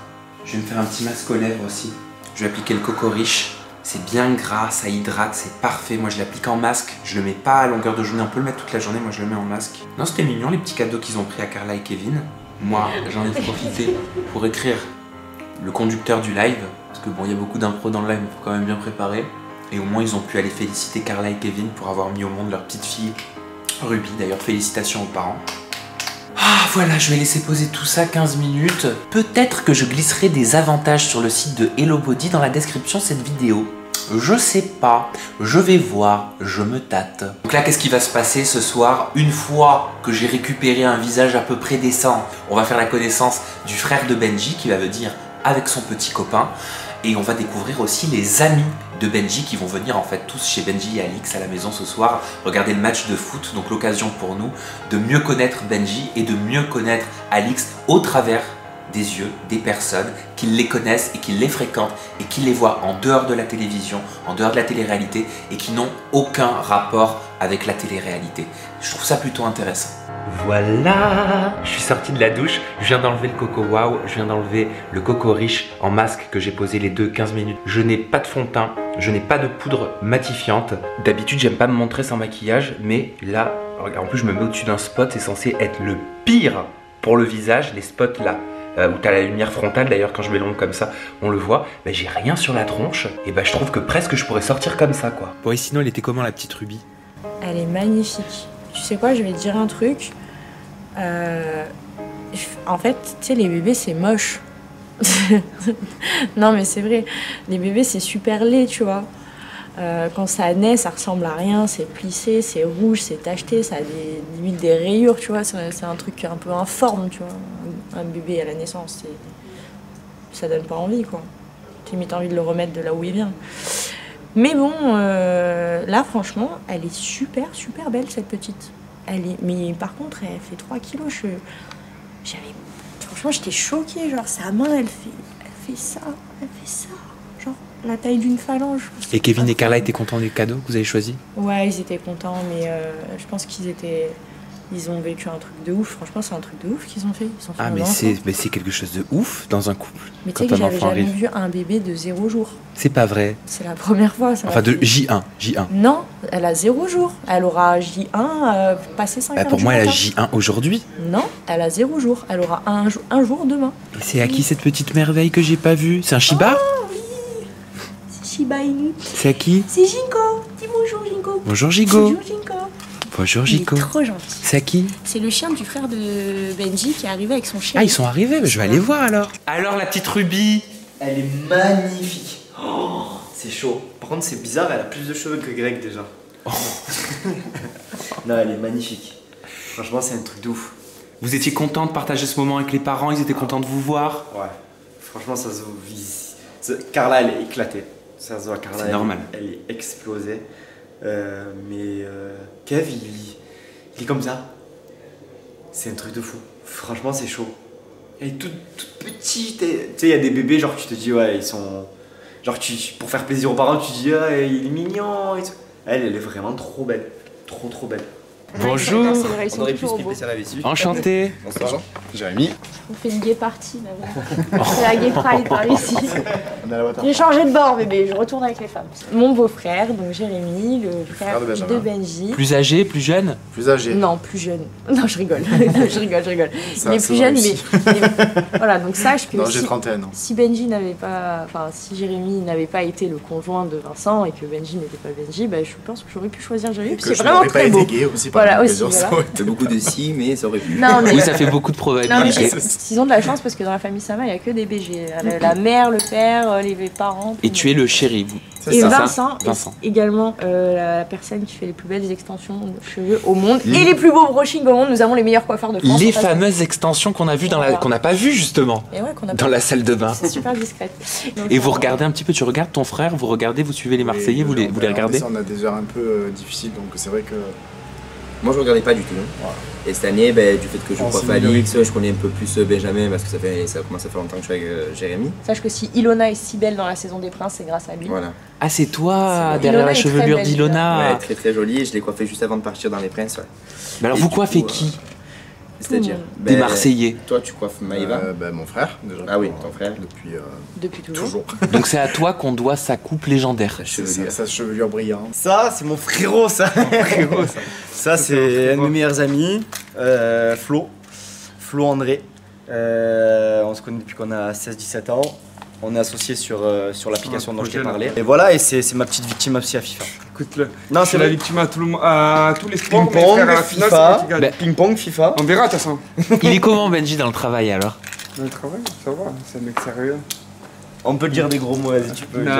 Je vais me faire un petit masque aux lèvres aussi. Je vais appliquer le Coco Riche. C'est bien gras, ça hydrate, c'est parfait. Moi je l'applique en masque, je le mets pas à longueur de journée, on peut le mettre toute la journée, moi je le mets en masque. Non, c'était mignon les petits cadeaux qu'ils ont pris à Carla et Kevin. Moi j'en ai profité pour écrire le conducteur du live, parce que bon, il y a beaucoup d'impro dans le live, mais il faut quand même bien préparer. Et au moins ils ont pu aller féliciter Carla et Kevin pour avoir mis au monde leur petite fille Ruby. D'ailleurs félicitations aux parents. Ah voilà, je vais laisser poser tout ça 15 minutes. Peut-être que je glisserai des avantages sur le site de Hello Body dans la description de cette vidéo. Je sais pas, je vais voir, je me tâte. Donc là, qu'est-ce qui va se passer ce soir? Une fois que j'ai récupéré un visage à peu près décent, on va faire la connaissance du frère de Benji qui va venir avec son petit copain. Et on va découvrir aussi les amis de Benji qui vont venir en fait tous chez Benji et Alix à la maison ce soir regarder le match de foot, donc l'occasion pour nous de mieux connaître Benji et de mieux connaître Alix au travers des yeux des personnes qui les connaissent et qui les fréquentent et qui les voient en dehors de la télévision, en dehors de la télé-réalité et qui n'ont aucun rapport avec la télé-réalité. Je trouve ça plutôt intéressant. Voilà, je suis sorti de la douche, je viens d'enlever le Coco Wow, je viens d'enlever le Coco Riche en masque que j'ai posé les 15 minutes. Je n'ai pas de fond de teint, je n'ai pas de poudre matifiante. D'habitude, j'aime pas me montrer sans maquillage, mais là, en plus je me mets au-dessus d'un spot, c'est censé être le pire pour le visage, les spots là. Où tu as la lumière frontale, d'ailleurs quand je mets l'ombre comme ça, on le voit, bah, j'ai rien sur la tronche, et bah je trouve que presque je pourrais sortir comme ça quoi. Bon et sinon elle était comment la petite Ruby? Elle est magnifique. Tu sais quoi, je vais te dire un truc. En fait, tu sais, les bébés c'est moche. Non mais c'est vrai, les bébés c'est super laid, tu vois. Quand ça naît, ça ressemble à rien, c'est plissé, c'est rouge, c'est tacheté, ça a limite des rayures, tu vois. C'est un truc un peu informe, tu vois. Un bébé à la naissance, ça donne pas envie, quoi. Limite envie de le remettre de là où il vient. Mais bon, là franchement, elle est super belle cette petite. Mais par contre, elle fait 3 kilos. Franchement, j'étais choquée. Genre, sa main, elle fait ça. Genre, la taille d'une phalange. Et Kevin et Carla étaient contents des cadeaux que vous avez choisis? Ouais, ils étaient contents, mais je pense ils ont vécu un truc de ouf. Franchement, c'est un truc de ouf qu'ils ont fait. Ils ont fait Ah, mais c'est quelque chose de ouf dans un couple. Mais tu sais que j'avais jamais vu un bébé de 0 jour. C'est pas vrai. C'est la première fois. Ça enfin, de J1. Non, elle a 0 jour. Elle aura J1 passé 5 heures. Pour moi, elle a J1 aujourd'hui. Non, elle a 0 jour. Elle aura un jour demain. Et c'est à qui cette petite merveille que j'ai pas vue? C'est un Shiba? Oh oui, c'est Shiba Inu. C'est à qui? C'est Jinko. Dis bonjour Jinko. Bonjour Jigo. Bonjour Jinko. Bonjour Jigo. Il est trop gentil. C'est à qui? C'est le chien du frère de Benji qui est arrivé avec son chien. Ah, ils sont arrivés, mais je vais aller voir alors. Alors la petite Ruby? Elle est magnifique. Oh, c'est chaud. Par contre, c'est bizarre, elle a plus de cheveux que Greg déjà. Oh. Non, elle est magnifique. Franchement, c'est un truc de ouf. Vous étiez content de partager ce moment avec les parents? Ils étaient contents de vous voir? Ouais. Franchement, ça se voit. Carla, elle est éclatée. Ça se voit, Carla. C'est normal. Elle est explosée. Kev, il est comme ça. C'est un truc de fou. Franchement, c'est chaud. Elle est toute petite. Tu sais, il y a des bébés, genre, tu te dis, ouais, ils sont. Genre, pour faire plaisir aux parents, tu te dis, ah, il est mignon. Et tout. Elle est vraiment trop belle. Trop belle. Bonjour. On aurait pu skipper ça là-dessus. Enchanté. Bonsoir. Jérémy. On fait une gay party là. C'est la gay pride par ici. J'ai changé de bord bébé, je retourne avec les femmes. Mon beau-frère, donc Jérémy, le frère de Benji. Plus âgé, plus jeune? Plus âgé. Non, plus jeune. Non, je rigole. je rigole. Il est plus jeune, mais voilà, donc sache que j'ai 31 ans. Si Benji n'avait pas, enfin si Jérémy n'avait pas été le conjoint de Vincent et que Benji n'était pas Benji, bah, je pense que j'aurais pu choisir Jérémy parce que c'est vraiment très beau. Voilà, aussi. Ça fait beaucoup de si, mais ça aurait pu. Non, mais... Oui, ça fait beaucoup de probabilités. Ils ont de la chance parce que dans la famille Sama, il n'y a que des BG. La mère, le père, les parents. Et tu es le chéri, vous. Et Vincent est également la personne qui fait les plus belles extensions de cheveux au monde et les plus beaux brushings au monde. Nous avons les meilleurs coiffeurs de France. Les fameuses extensions qu'on a vues qu'on n'a pas vues justement et ouais, dans la salle de bain. C'est super discrète. Donc, et vous regardez un petit peu, tu regardes ton frère, vous regardez, vous suivez les Marseillais, vous les regardez? On a des heures un peu difficiles, donc c'est vrai que... Moi je regardais pas du tout. Et cette année, du fait que je coiffe Alix, je connais un peu plus Benjamin parce que ça commence à faire longtemps que je suis avec Jérémy. Sache que si Ilona est si belle dans la saison des princes, c'est grâce à lui. Voilà. Ah, c'est toi derrière la chevelure d'Ilona? Ouais, très jolie, et je l'ai coiffée juste avant de partir dans les princes. Ouais. Mais alors vous coiffez qui? C'est-à-dire des Marseillais. Toi tu coiffes Maïva? Mon frère déjà. Ah oui, ton frère. Depuis toujours. Donc c'est à toi qu'on doit sa coupe légendaire. Sa chevelure brillante. Ça, c'est mon frérot, ça. Ça, c'est un de mes meilleurs amis, Flo André. On se connaît depuis qu'on a 16-17 ans. On est associés sur l'application dont je t'ai parlé. Et voilà, et c'est ma petite victime aussi à FIFA. Écoute-le. Non, c'est la victime à tous les sports. Ping-pong, FIFA. Ping-pong, FIFA. On verra de toute façon. Il est comment Benji dans le travail alors? Dans le travail, ça va, c'est un mec sérieux. On peut dire des gros mots, vas-y, tu peux. Non.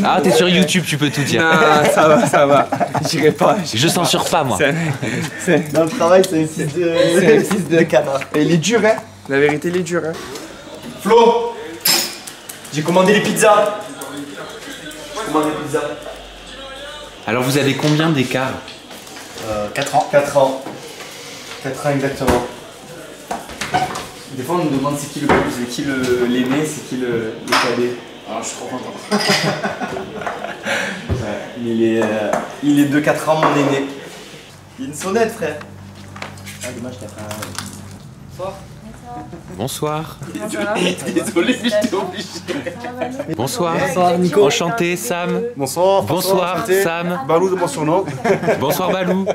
Ah, t'es sur YouTube, tu peux tout dire. Non, ça va. J'irai pas. Je censure pas, moi. Dans le travail, c'est un fils de canard. Et il est dur, hein. La vérité, il est dur, hein. Flo, j'ai commandé les pizzas. Alors, vous avez combien d'écart? 4 ans. 4 ans exactement. Des fois, on me demande c'est qui le plus, c'est qui l'aîné, c'est qui le cadet. Ah, je suis trop content. Ouais, il est de 4 ans, mon aîné. Il y a une sonnette, frère. Ah, dommage, t'as pas. Bonsoir. Désolé, mais j'étais obligé. Bonsoir. Bonsoir, Nico. Enchanté, Sam. Bonsoir. Bonsoir, Sam. Balou de mon surnom. Bonsoir, Balou.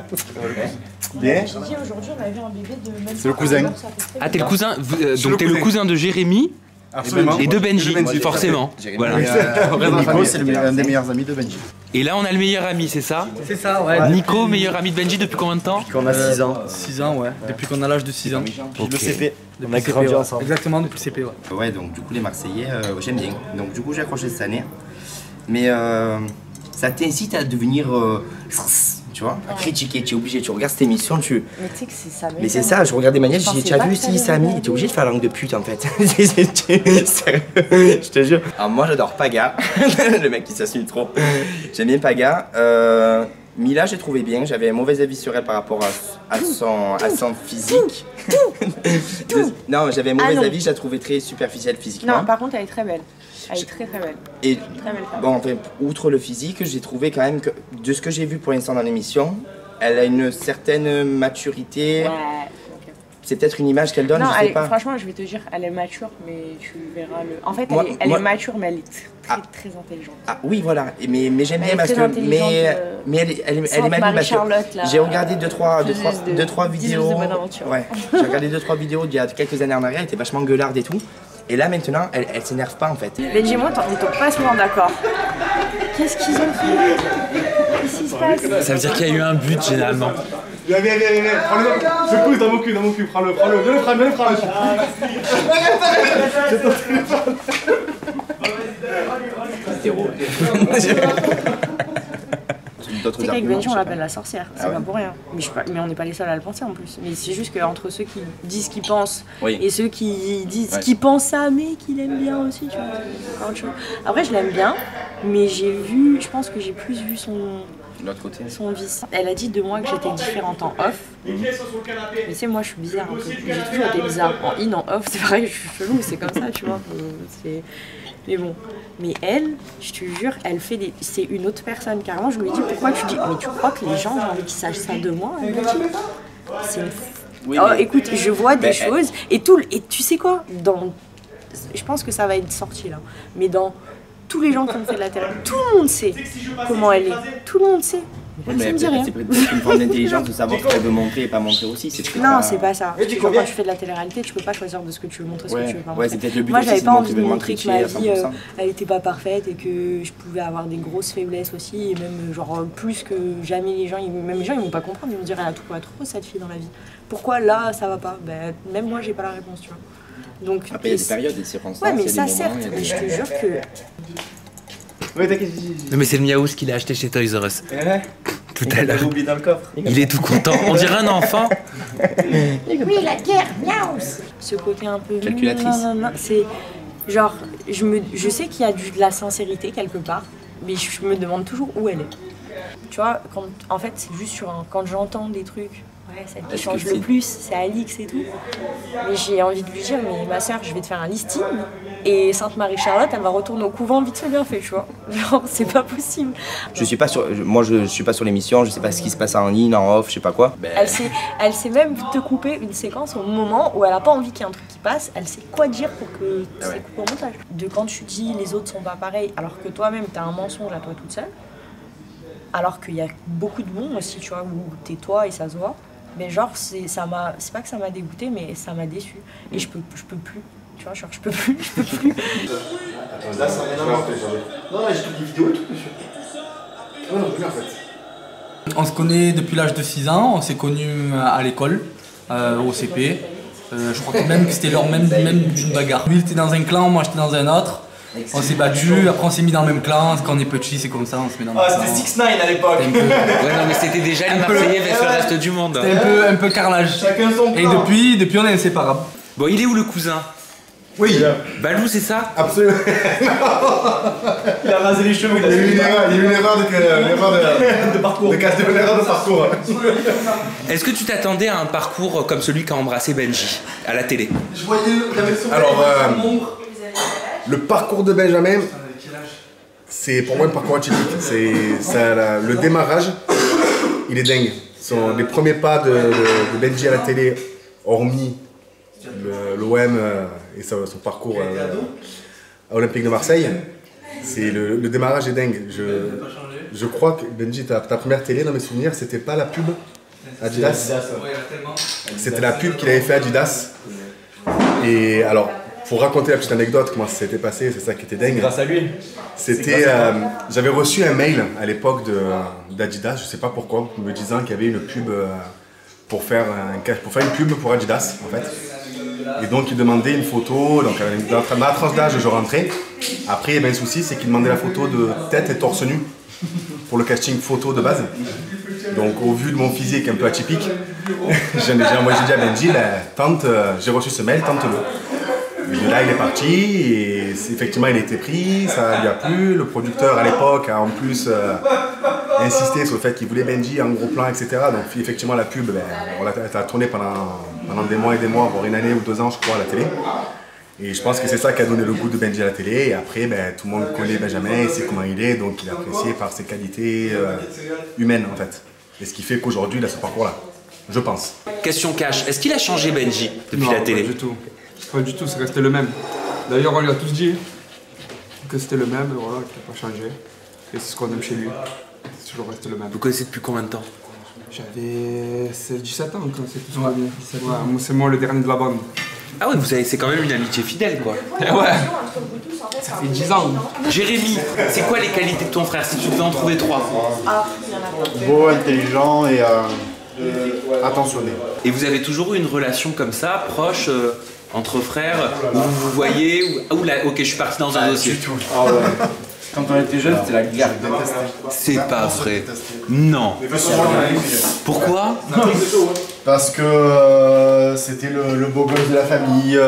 Bien. Aujourd'hui, on a vu un bébé de... C'est le cousin. Ah, t'es le cousin. Donc, t'es le cousin de Jérémy. Absolument. Et de Benji, forcément. Voilà. Nico, c'est un des meilleurs amis de Benji. Et là, on a le meilleur ami, c'est ça? C'est ça, ouais. Nico, meilleur ami de Benji depuis combien de temps? Depuis qu'on a 6 ans. 6 ans, ouais. Depuis qu'on a l'âge de 6 ans. Depuis le CP. On a CP, grandi ouais. ensemble. Exactement, depuis le CP, ouais. Ouais, donc du coup, les Marseillais, j'aime bien. Donc du coup, j'ai accroché cette année. Mais ça t'incite à devenir. Tu vois, à critiquer, tu es obligé, tu regardes cette émission, tu... Mais tu sais que c'est ça. Mais c'est ça, je regardais Maniel, je dis, tu as vu si Samy, t'es obligé de faire la langue de pute en fait. Je te jure. Alors moi j'adore Paga, le mec qui s'assume trop. J'aime bien Paga. Mila, j'ai trouvé bien, j'avais un mauvais avis sur elle par rapport à son physique. Non, j'avais un mauvais avis, je la trouvais très superficielle physiquement. Non, par contre, elle est très belle. Elle est très belle. Et très belle femme. bon, enfin, outre le physique, j'ai trouvé quand même que, de ce que j'ai vu pour l'instant dans l'émission, elle a une certaine maturité. Ouais. C'est peut-être une image qu'elle donne, non, je sais pas. Franchement, je vais te dire, elle est mature, mais tu verras le. En fait, Moi, elle est mature, mais elle est très intelligente. Ah oui, voilà. Mais j'aime bien est parce très que. intelligente, Mais elle est maligne parce que j'ai regardé 2-3 vidéos. Ouais. J'ai regardé 2-3 vidéos d'il y a quelques années en arrière, elle était vachement gueularde et tout. Et là maintenant, elle s'énerve pas en fait. Benji et moi, on tombe pas souvent d'accord. Qu'est-ce qu'ils ont fait? Qu'est-ce qui se passe? Ça veut dire qu'il y a eu un but généralement. Viens, prends-le, je pousse dans mon cul, prends-le, viens le prendre. Tu sais qu'avec Benji, on l'appelle la sorcière, c'est pas pour rien. Mais on n'est pas les seuls à le penser en plus. Mais c'est juste qu'entre ceux qui disent ce qu'ils pensent et ceux qui disent qu'ils pensent ça, mais qu'ils l'aiment bien aussi, tu vois. Après, je l'aime bien, mais je pense que j'ai plus vu l'autre côté. Son vice. Elle a dit de moi que j'étais différente en off. Mais tu sais, moi je suis bizarre un peu. J'ai toujours été bizarre. En in, en off, c'est pareil, je suis chelou, c'est comme ça, tu vois. Mais bon. Mais elle, je te jure, elle fait des. C'est une autre personne. Carrément, je lui ai dit pourquoi tu dis. Mais tu crois que les gens, j'ai envie qu'ils sachent ça de moi? Elle me dit. C'est une. Oui, oh, écoute, je vois des choses. Et tu sais quoi? Je pense que ça va être sorti là. Mais dans tous les gens qui ont fait de la télé, tout le monde sait comment elle est. Tout le monde sait. Mais c'est peut-être une forme d'intelligence de savoir ce qu'elle veut montrer et pas montrer aussi. Non, c'est pas ça. Quand tu fais de la télé-réalité, tu peux pas choisir de ce que tu veux montrer, ce que tu veux pas montrer. C'est peut-être le but. Moi, j'avais pas envie de montrer que ma vie, elle était pas parfaite et que je pouvais avoir des grosses faiblesses aussi. Et même, genre, plus que jamais les gens, même les gens, ils vont pas comprendre. Ils vont dire, elle a tout à trop cette fille dans la vie. Pourquoi là, ça va pas? Ben, même moi, j'ai pas la réponse, tu vois. Donc, après, il y a des périodes, des circonstances. Ouais, mais ça, certes, mais je te jure que. Non, mais c'est le Miaous qu'il a acheté chez Toys R Us. Tout à l'heure. oublié dans le coffre. Il est tout content. On dirait un enfant. Oui, la guerre, Miaous. Ce côté un peu. Calculatrice. C'est genre, je sais qu'il y a de la sincérité quelque part, mais je me demande toujours où elle est. Tu vois, en fait, c'est juste quand j'entends des trucs. Ouais, celle qui change le plus, c'est Alix et tout. Mais j'ai envie de lui dire, mais ma soeur, je vais te faire un listing. Et Sainte Marie-Charlotte, elle va retourner au couvent vite fait bien fait, tu vois. Genre, c'est pas possible. Je suis pas sur l'émission, je sais pas ce qui se passe en ligne, en off, je sais pas quoi. Elle sait même te couper une séquence au moment où elle a pas envie qu'il y ait un truc qui passe. Elle sait quoi dire pour que c'est coupé au montage. De quand tu dis les autres sont pas pareils, alors que toi-même t'as un mensonge à toi toute seule. Alors qu'il y a beaucoup de bons aussi, tu vois, où t'es toi et ça se voit. Mais genre, c'est pas que ça m'a dégoûté, mais ça m'a déçu. Et je peux plus. Tu vois, genre, je peux plus. Là, ça n'a rien à voir. Non, mais j'ai toutes les vidéos et tout dessus. Non, plus en fait. On se connaît depuis l'âge de 6 ans, on s'est connus à l'école, au CP. Je crois que même que c'était lors même d'une bagarre. Lui il était dans un clan, moi j'étais dans un autre. On s'est battu, après on s'est mis dans le même clan, quand on est petit c'est comme ça, on se met dans le même clan. C'était 6ix9ine à l'époque. Ouais, non, mais c'était déjà les Marseillais vers le reste du monde. C'était un peu carnage. Chacun son Et plan. depuis on est inséparables. Bon, il est où le cousin? Oui. Balou, c'est ça? Absolument. Il a rasé les cheveux. Il y a eu une erreur de parcours. Une erreur de parcours. Est-ce que tu t'attendais à un parcours comme celui qu'a embrassé Benji à la télé? Je voyais alors, le parcours de Benjamin, c'est pour moi un parcours atypique. Le démarrage, il est dingue. Les premiers pas de Benji à la télé, hormis l'OM et son parcours à Olympique de Marseille, le démarrage est dingue. Je crois que Benji, ta première télé dans mes souvenirs, c'était pas la pub Adidas. C'était la pub qu'il avait fait Adidas. Et alors, pour raconter la petite anecdote, comment ça s'était passé, c'est ça qui était dingue. Grâce à lui. J'avais reçu un mail à l'époque d'Adidas, je sais pas pourquoi, me disant qu'il y avait une pub pour faire une pub pour Adidas en fait. Et donc il demandait une photo, donc dans ma tranche d'âge je rentrais. Après il y avait un souci, c'est qu'il demandait la photo de tête et torse nu pour le casting photo de base. Donc au vu de mon physique un peu atypique, j'ai dit à Benji, tente, j'ai reçu ce mail, tente-le. Et là il est parti et effectivement il a été pris, ça lui a plu. Le producteur à l'époque a en plus insisté sur le fait qu'il voulait Benji en gros plan, etc. Donc effectivement la pub, on l'a tournée pendant pendant des mois et des mois, voire une année ou 2 ans, je crois, à la télé. Et je pense que c'est ça qui a donné le goût de Benji à la télé. Et après, ben, tout le monde connaît Benjamin, il sait comment il est, donc il est apprécié par ses qualités humaines en fait. Et ce qui fait qu'aujourd'hui, il a ce parcours-là, je pense. Question cash, est-ce qu'il a changé Benji depuis la télé? Pas du tout. Pas du tout, c'est resté le même. D'ailleurs, on lui a tous dit que c'était le même, voilà, qu'il n'a pas changé. Et c'est ce qu'on aime chez lui. C'est toujours resté le même. Vous connaissez depuis combien de temps? J'avais 17 ans quand c'est tout ce qu'on dit. Ouais, c'est moi le dernier de la bande. Ah ouais, c'est quand même une amitié fidèle quoi. Ouais. Ça fait 10 ans. Jérémy, c'est quoi les qualités de ton frère si tu devais en trouver 3? Beau, intelligent et attentionné. Et vous avez toujours eu une relation comme ça, proche, entre frères, où vous vous voyez, où là, ok, je suis parti dans un dossier. Ah ouais. Quand on était jeune, c'était la guerre. C'est pas vrai. Non. Pourquoi? Parce que c'était le beau gosse de la famille,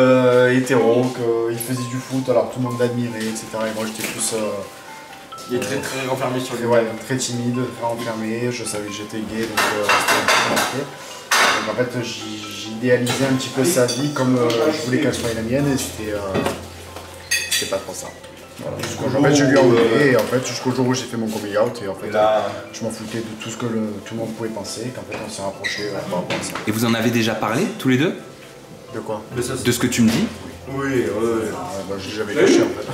hétéro, qu'il faisait du foot, alors tout le monde l'admirait, etc. Et moi j'étais plus... Il est très renfermé sur lui. Ouais, très timide, très renfermé, je savais que j'étais gay, donc c'était un peu compliqué. Donc en fait j'idéalisais un petit peu sa vie comme je voulais qu'elle soit la mienne et c'était pas trop ça. Voilà. En fait, je lui ai enlevé et en fait, jusqu'au jour où j'ai fait mon coming out et en fait, je m'en foutais de tout ce que tout le monde pouvait penser et qu'en fait, on s'est rapprochés par rapport à ça. Et vous en avez déjà parlé, tous les deux? De quoi? De ce que tu me dis? Oui, bah, je l'ai jamais caché en fait.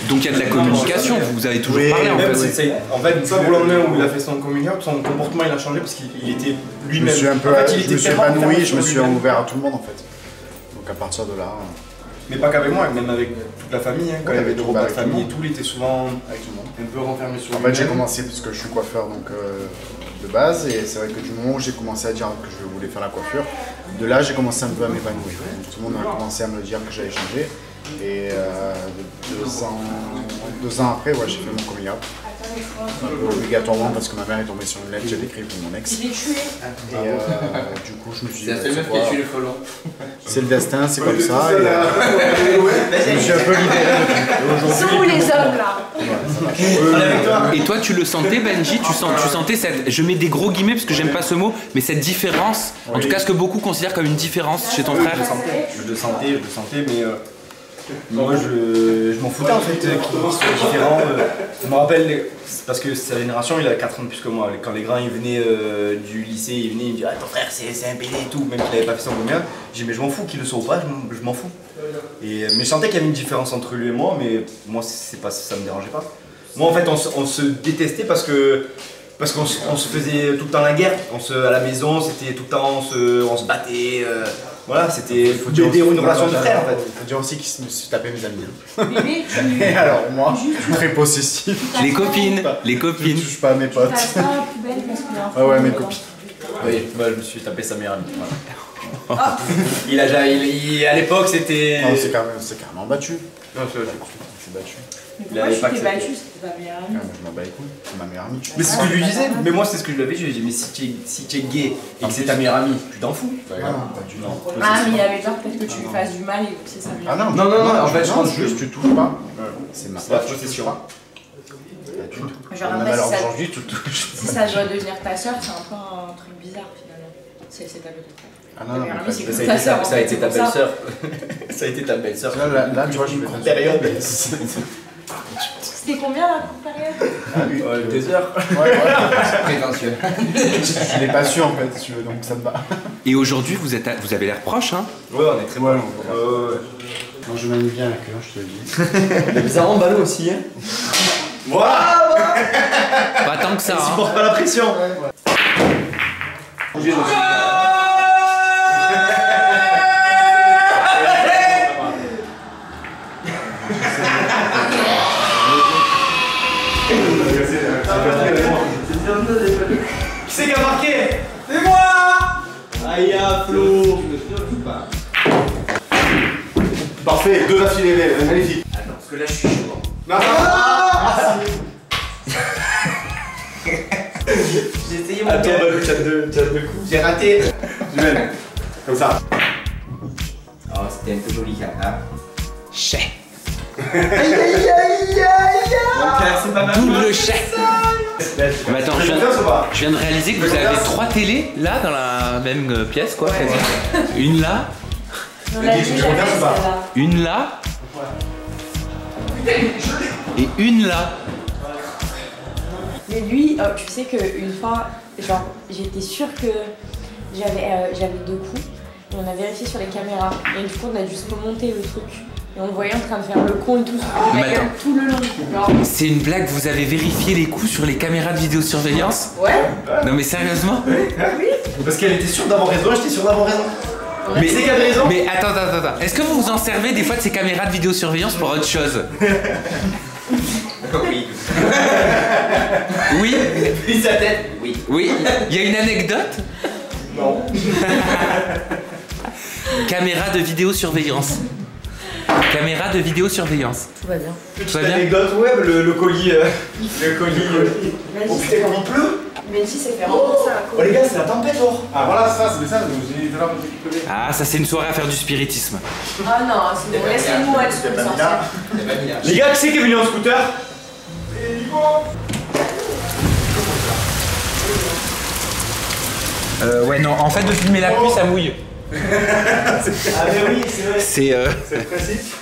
Donc il y a de la communication, vous avez toujours parlé en fait. En fait, du jour au lendemain où il a fait son coming out, son comportement il a changé parce qu'il était lui-même. Je me suis épanoui, je me suis ouvert à tout le monde en fait. Donc à partir de là... Mais pas qu'avec moi, même avec toute la famille, hein, quand il y avait des repas de famille et tout, il était souvent avec tout le monde. Un peu renfermé sur lui. En fait, j'ai commencé parce que je suis coiffeur donc, de base, et c'est vrai que du moment où j'ai commencé à dire que je voulais faire la coiffure, de là j'ai commencé un peu à m'épanouir. Tout le monde a commencé à me dire que j'allais changer, et 2 ans après, ouais, j'ai fait mon coming out. Obligatoirement parce que ma mère est tombée sur une lettre que j'avais écrite pour mon ex. Et du coup je me suis dit c'est le destin, c'est comme ça. Et, je me suis un peu libéré de tout. Sont où les hommes là? Et toi tu le sentais Benji, tu sentais cette, je mets des gros guillemets parce que j'aime pas ce mot, mais cette différence, en tout cas ce que beaucoup considèrent comme une différence chez ton frère? Je le sentais, mais moi je m'en foutais en fait qu'ils soient différents. Je me rappelle, parce que sa génération il a 4 ans de plus que moi. Quand les grands ils venaient du lycée, ils me disaient ah ton frère c'est un PD et tout, même qu'il avait pas fait son commun. J'ai dit mais je m'en fous qu'il le soit ou pas, je m'en fous. Mais je sentais qu'il y avait une différence entre lui et moi, mais moi ça me dérangeait pas. Moi en fait on se détestait parce qu'on se faisait tout le temps la guerre. À la maison c'était tout le temps on se battait. Voilà, c'était une relation de frère en fait. Il faut dire aussi qu'il me suis tapé mes amis. Et alors moi, très possessif. Les copines. Je touche pas à mes potes. Ah ouais, mes copines. Oui, moi je me suis tapé sa meilleure amie. Voilà. À l'époque c'était... Non, c'est carrément battu. Non, je suis battu. Mais pourquoi tu t'es battu? C'était ta meilleure amie. Je m'en bats les couilles, c'est ma meilleure amie. Mais c'est ce que je lui disais, mais moi c'est ce que je lui avais dit. Je lui ai dit, mais si tu es gay et que c'est ta meilleure amie, tu t'en fous. Ah non, pas du tout. Ah, mais il avait peur peut-être que tu lui fasses du mal et que c'est sa meilleure amie. Ah non, en fait je pense juste tu touches pas. C'est ma possession. Genre après si ça doit devenir ta soeur, c'est un peu un truc bizarre finalement. C'est ta belle-sœur. Ah non, ça a été ta belle-sœur. Ça a été ta belle-sœur. Là, tu vois, je me courte période. C'était combien la courte période? 2 heures. Ouais. Prétentieux. Je l'ai pas su en fait, si tu veux, donc ça me va. Et aujourd'hui, vous avez l'air proche, hein? Ouais, on est très proches. Moi, je m'aime bien avec eux, je te le dis. Il est bizarrement ballot aussi, hein? Voilà. Pas tant que ça. Il supporte pas la pression. Qui c'est qui a marqué? C'est moi! Aïe à Flo! Parfait, 2 affilés, magnifique. Attends, parce que là je suis chaud. Non, j'ai essayé mon gars. Attends, tu as 2 coups. J'ai raté. Comme ça. Oh, c'était un peu joli, hein? Chais. Aïe aïe aïe aïe aïe. C'est pas mal. Double chais. Mais attends, je viens de réaliser que vous avez 3 télés là dans la même pièce quoi. Une là. Une là. Et une là. Mais lui, tu sais qu'une fois, genre, j'étais sûre que j'avais 2 coups. Et on a vérifié sur les caméras. Et du coup, on a juste remonté le truc. Et on le voyait en train de faire le con et tout, tout le long. C'est une blague, vous avez vérifié les coups sur les caméras de vidéosurveillance? Ouais. Non mais sérieusement? Oui. Parce qu'elle était sûre d'avoir raison, j'étais sûr d'avoir raison. Mais c'est qu'elle avait raison. Mais attends. Est-ce que vous vous en servez des fois de ces caméras de vidéosurveillance pour autre chose? Oui. Oui. Puis sa tête. Oui. Oui. Il y a une anecdote? Non. Caméra de vidéosurveillance. Caméra de vidéosurveillance. Tout va bien. Tout va bien? Anecdote, ouais, le colis. Le colis. Oh putain, comme il pleut! Benji s'est fait rembourser un Oh les gars, c'est la tempête, oh! Ah voilà, ça, c'est ça, j'ai dit là, Ah, ça c'est une soirée à faire du spiritisme. Ah non, c'est bon, laissez-nous être sous le sorcière. Les gars, qui c'est qui est venu en scooter? Ouais, non, en fait, de filmer la pluie, ça mouille. Ah, mais oui, c'est vrai. C'est le principe.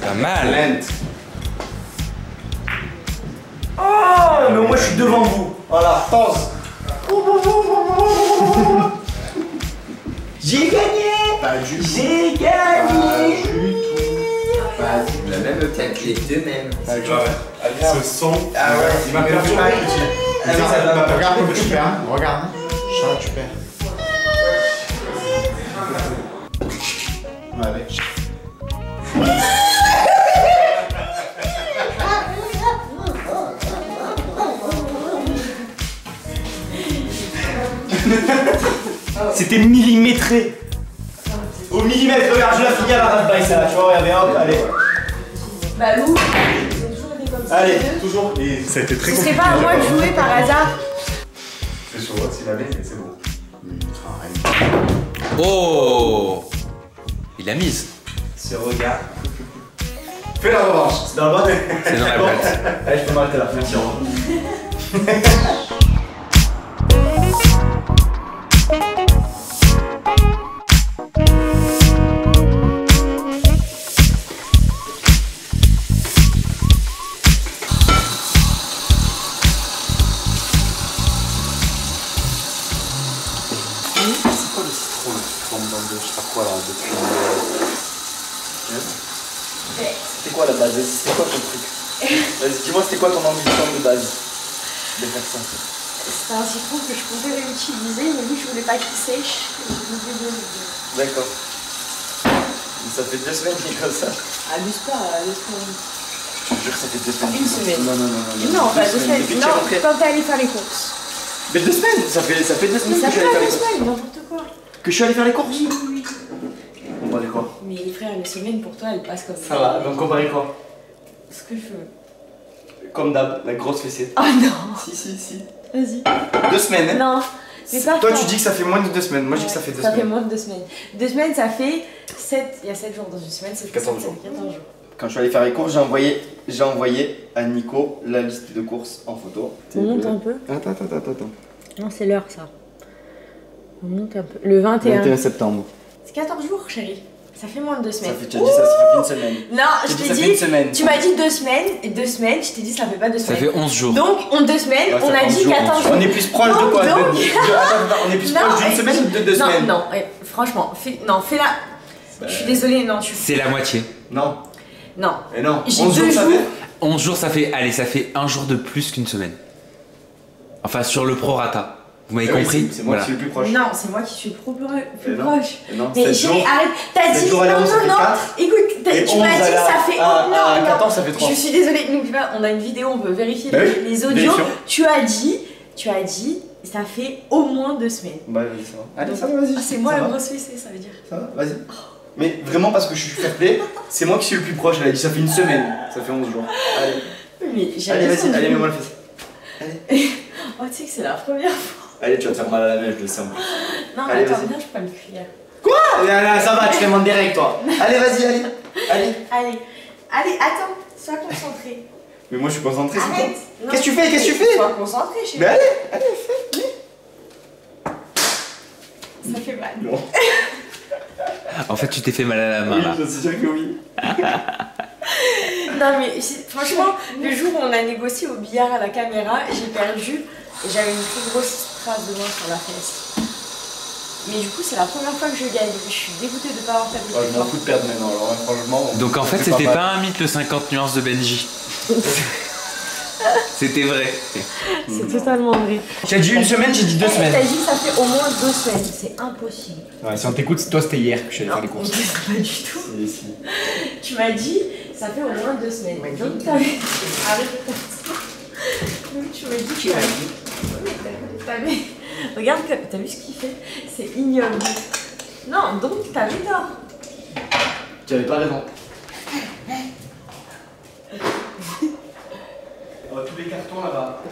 Pas mal. Oh, mais moi je suis devant vous. Voilà, pense. J'ai gagné. J'ai gagné. La même tête, les deux mêmes. Ce son. Ah ouais, il m'a perdu. Regarde comme tu perds. Regarde. Chat, tu perds. Ouais. C'était millimétré. Au millimètre, regarde, je la finis à la rate ça, tu vois, regardez, hop, allez. Bah Lou, j'ai toujours été comme ça. Allez, toujours. Et ça a été très Ce compliqué. serait pas à moi de jouer par hasard. C'est sur votre s'il avait, c'est bon. Oh, il a mise. Ce regard. Fais la revanche. C'est dans le bas. C'est dans la boîte. Allez, je peux m'arrêter là, merci, au revoir. C'était quoi la base? C'était quoi ton truc? Vas-y, dis-moi, c'était quoi ton ambition de base de faire ça? C'était un citron que je pouvais réutiliser, mais vu que je voulais pas qu'il sèche, je voulais le D'accord. Ça fait 2 semaines qu'il est comme ça. Abuse pas, 2 semaines. Je te jure que ça fait 2 semaines. Une semaine. Non, Non, pas 2 semaines. Non, quand t'es allé faire les courses. Mais 2 semaines. Ça fait 2 semaines Mais que ça je suis allé fait faire les 2 courses. semaines, n'importe quoi. Que je suis allé faire les courses? Oui. Comparer quoi? Mais frère, les semaines pour toi, elles passent comme Ça va, donc comparer quoi? Ce que je veux. Comme d'hab, la grosse fessée. Oh non. Si. Vas-y. 2 semaines, hein? Non. Mais pas Toi, fort. tu dis que ça fait moins de 2 semaines. Moi, je dis que ça fait 2 Ça fait semaines. moins de 2 semaines. 2 semaines, ça fait 7. Il y a 7 jours dans une semaine, c'est 14 jours. 14 jours. Quand je suis allé faire les courses, j'ai envoyé à Nico la liste de courses en photo. On monte un peu. Attends. Non, c'est l'heure ça. On monte un peu. Le 21. septembre. C'est 14 jours, chérie. Ça fait moins de 2 semaines. Tu as dit ça fait une semaine. Non, je t'ai ça dit. fait une semaine. Tu m'as dit 2 semaines. Et 2 semaines, je t'ai dit ça fait pas 2 Ça semaines. fait 11 jours. Donc, en 2 semaines, Ouais, ça on fait a 11 dit jours, 14 jours. On est plus proche de quoi? Attends, on est plus proche d'une semaine ou de 2 semaines? Non, franchement, fais-la. Je suis désolée, non. C'est la moitié. Non. Non. Et non. J'ai 11 jours, 2 ça jours. fait 11 jours, ça fait 1 jour de plus qu'une semaine. Enfin, sur le prorata. Vous m'avez compris? C'est moi qui suis le plus proche. Non, c'est moi qui suis plus proche. Non, Mais 7 chérie, jours. arrête. T'as 7 dit jours à non, l'heure, ça fait non. 4. Écoute, Et tu 11 m'as dit à ça fait. à 14, ça fait 3. Je suis désolée. N'oublie pas, on a une vidéo, on peut vérifier Bah oui, les audios. vérifions. Tu as dit, ça fait au moins 2 semaines. Bah oui, ça va. Allez, ça va, vas-y. Ah, c'est moi Ça la va. grosse fessée, ça veut dire. Ça va, vas-y. Mais vraiment parce que je suis fair play, c'est moi qui suis le plus proche. Elle a dit ça fait une semaine, ça fait 11 jours. Allez, Mais j'ai allez, raison, vas-y, je- mets-moi le fesse. Oh, tu sais que c'est la première fois. Allez, tu vas te faire mal à la neige, je le sais en plus. Non, Allez, attends, vas-y. viens, je peux pas le cuire. Là, ça va, tu demandes des règles toi. Allez, vas-y, allez. Allez, attends. Sois concentré. Mais moi je suis concentré, c'est Arrête. toi. Qu'est-ce que tu fais? Qu'est-ce que tu fais? Sois concentré, chérie. Mais allez, fais. Ça fait mal. Non. En fait, tu t'es fait mal à la main là. Je suis sûr que oui. Non mais franchement, le jour où on a négocié au billard à la caméra, j'ai perdu et j'avais une plus grosse trace de main sur la fesse. Mais du coup, c'est la première fois que je gagne. Je suis dégoûtée de ne pas avoir perdu. Je m'en fous de perdre maintenant, alors franchement. Donc en fait, c'était pas un mythe le 50 nuances de Benji. C'était vrai. C'est totalement vrai. Tu as dit une semaine, j'ai dit 2 semaines. T'as dit que ça fait au moins 2 semaines, c'est impossible. Ouais, si on t'écoute, toi c'était hier que je suis allé faire les courses. Pas du tout. Si. Tu m'as dit, ça fait au moins 2 semaines. Donc t'avais. Arrête de faire ça. Donc tu m'as dit que tu avais. Oui, t'avais. Regarde, t'as vu ce qu'il fait? C'est ignoble. Non, donc t'avais tort. Tu avais pas raison. Tous les cartons là-bas,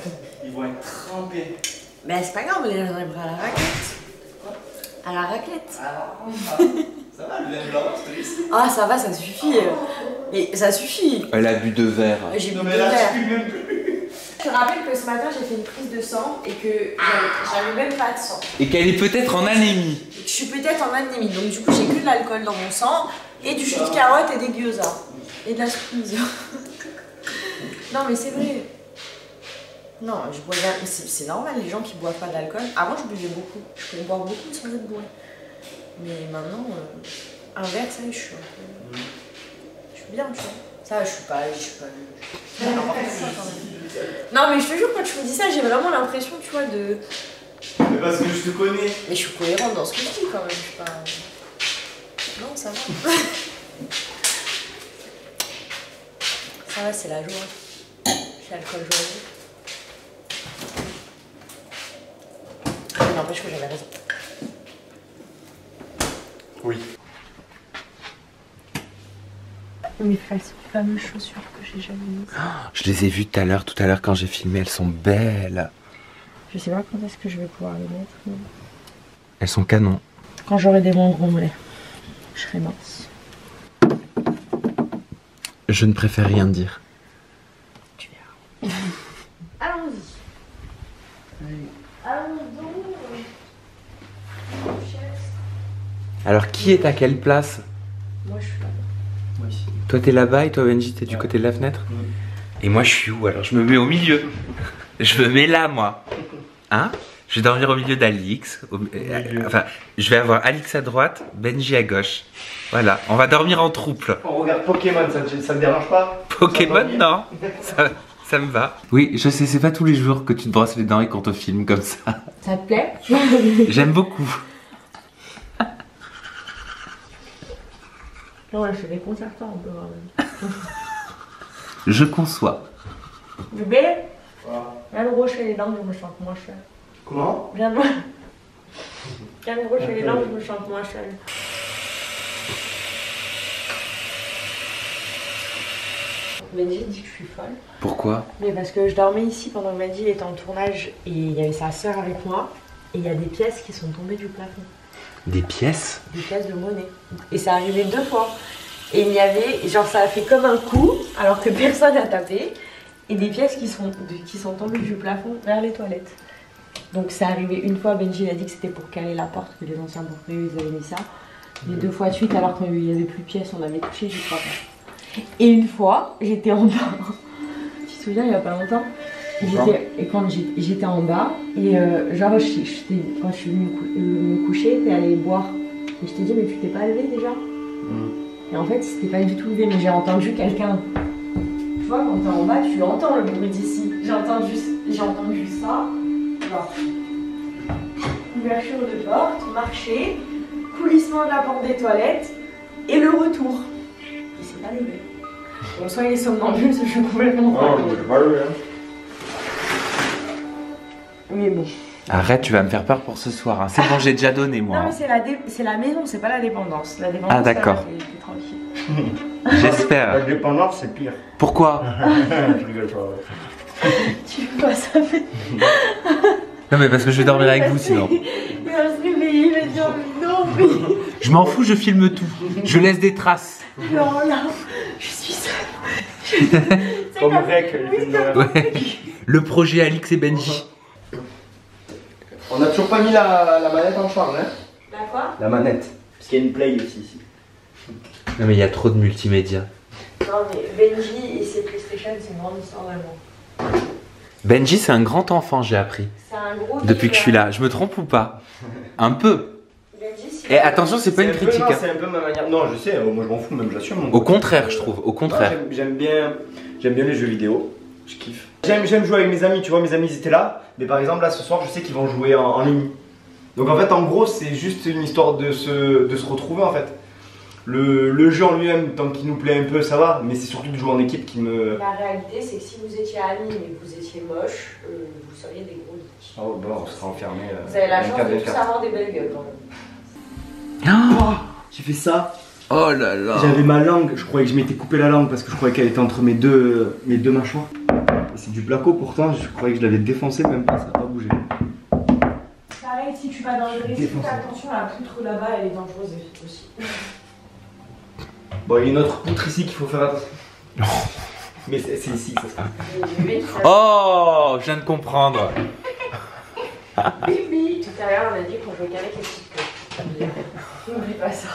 ils vont être trempés. Mais c'est pas grave, on les enlèvera à la raclette. À la raclette. Ça va, le vin blanc, je te laisse. Ah, ça va, ça suffit. Mais ça suffit. Elle a bu 2 verres. J'ai bu 2 mais là, verres. je suis même plus. Je te rappelle que ce matin, j'ai fait une prise de sang et que j'avais même pas de sang. Et qu'elle est peut-être en anémie. Et que je suis peut-être en anémie. Donc du coup, j'ai que de l'alcool dans mon sang et du jus de carotte et des gyoza. Et de la surprise. Non, mais c'est vrai. Non, je bois bien. C'est normal, les gens qui boivent pas d'alcool. Avant, je buvais beaucoup. Je pouvais boire beaucoup sans être bourré. Mais maintenant, un verre, ça y est, je suis un peu. Je suis bien, tu vois. Ça, je suis pas. Non, mais je te jure, quand tu me dis ça, j'ai vraiment l'impression, tu vois, de. Mais parce que je te connais. Mais je suis cohérente dans ce que je dis quand même. Je suis pas. Non, ça va. Ça va, c'est la joie. C'est l'alcool joyeux. Mais n'empêche que j'avais raison. Oui. Mes fameuses chaussures que j'ai jamais mises. Je les ai vues tout à l'heure quand j'ai filmé, elles sont belles. Je sais pas quand est-ce que je vais pouvoir les mettre. Mais... Elles sont canon. Quand j'aurai des bons gros mollets, je serai mince. Je ne préfère rien dire. Tu verras. Allons-y. Allons donc. Alors qui est à quelle place? Moi je suis là. Moi ici. Toi t'es là-bas et toi Benji t'es du côté de la fenêtre? Et moi je suis où? Alors je me mets au milieu. Je me mets là moi. Hein? Je vais dormir au milieu d'Alix. Enfin, je vais avoir Alix à droite, Benji à gauche. Voilà, on va dormir en troupe. On regarde Pokémon, ça te dérange pas? Pokémon, non. Ça me va. Oui, je sais, c'est pas tous les jours que tu te brosses les dents et qu'on te filme comme ça. Ça te plaît? J'aime beaucoup. Non, ouais, je fais des concertants un peu quand même. Je conçois. Bébé, viens me brosser les dents, je me sens moins seule. Comment? Viens me brosser les dents, je me sens moins seule. Benji dit que je suis folle. Pourquoi? Mais parce que je dormais ici pendant que Benji était en tournage et il y avait sa soeur avec moi et il y a des pièces qui sont tombées du plafond. Des pièces? Des pièces de monnaie. Et ça arrivait 2 fois. Et il y avait, genre ça a fait comme un coup alors que personne n'a tapé et des pièces qui sont tombées du plafond vers les toilettes. Donc c'est arrivé une fois, Benji a dit que c'était pour caler la porte, que les anciens propriétaires ils avaient mis ça. Les 2 fois de suite alors qu'il n'y avait plus de pièces, on avait touché, j'y crois pas. Et une fois, j'étais en bas. Tu te souviens, il n'y a pas longtemps? Quand j'étais en bas, et genre, quand je suis venue me coucher, t'es allée boire. Et je t'ai dit, mais tu t'es pas levé déjà? Et en fait, il s'était pas du tout levé, mais j'ai entendu quelqu'un. Tu vois, quand t'es en bas, tu entends le bruit d'ici. J'ai entendu ça. Genre, ouverture de porte, marcher, coulissement de la porte des toilettes, et le retour. Il s'est pas levé. Bon, soit il est somnambule, soit je suis complètement folle. Mais bon. Arrête, tu vas me faire peur pour ce soir. Hein. C'est bon, j'ai déjà donné moi. Non, mais c'est la maison, c'est pas la dépendance. La dépendance, ah d'accord. C'est tranquille. J'espère. La dépendance, c'est pire. Pourquoi? Je rigole pas. Tu veux pas ça fait... Non mais parce que je vais dormir avec vous sinon. Il va se réveiller, il va dire non mais... Je m'en fous, je filme tout. Je laisse des traces. Alors là, je suis seule. Comme Rec. Ouais. Le projet Alix et Benji. On a toujours pas mis la manette en charge, hein? La quoi? La manette. Parce qu'il y a une play aussi ici. Non mais il y a trop de multimédia. Non mais Benji et ses PlayStation, c'est une grande histoire d'amour. Benji c'est un grand enfant, j'ai appris. C'est un gros depuis que je suis là. Je me trompe ou pas? Un peu. Et attention, c'est pas une critique. Non, c'est un peu ma manière. Non, je sais, moi je m'en fous, même j'assume. Au contraire, je trouve. Au contraire. J'aime bien les jeux vidéo. Je kiffe. J'aime jouer avec mes amis, tu vois, mes amis ils étaient là. Mais par exemple, là ce soir, je sais qu'ils vont jouer en ligne. Donc en fait, en gros, c'est juste une histoire de se retrouver en fait. Le jeu en lui-même, tant qu'il nous plaît un peu, ça va. Mais c'est surtout de jouer en équipe qui me. La réalité, c'est que si vous étiez amis mais que vous étiez moche, vous seriez des gros geeks. Oh, bah, on sera enfermés. Vous avez la chance de tous avoir des belles gueules quand même. Oh, j'ai fait ça. Oh là là. J'avais ma langue, je croyais que je m'étais coupé la langue parce que je croyais qu'elle était entre mes deux mâchoires. Et c'est du placo pourtant, je croyais que je l'avais défoncé, même pas, ça n'a pas bougé. Pareil, si tu vas dans le récit, fais attention, la poutre là-bas elle est dangereuse aussi. Bon, il y a une autre poutre ici qu'il faut faire attention. Mais c'est ici que ça sera. Oh, je viens de comprendre. Bibi. Tout à l'heure, on a dit qu'on jouait qu'avec les petites queues. N'oublie pas ça.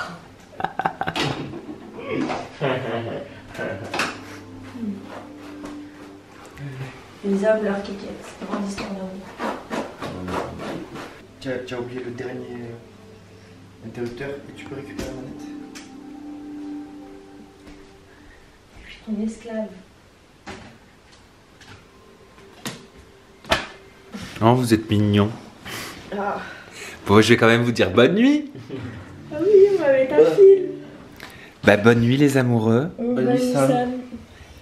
Les hommes, leurs kékettes. Grande histoire d'amour. Tu as oublié le dernier interrupteur et tu peux récupérer la manette. Je suis ton esclave. Oh, vous êtes mignons. Ah. Bon, je vais quand même vous dire bonne nuit. Ah oui, on m'avait ta fille. Bah, bonne nuit les amoureux. Bonne nuit, Sam.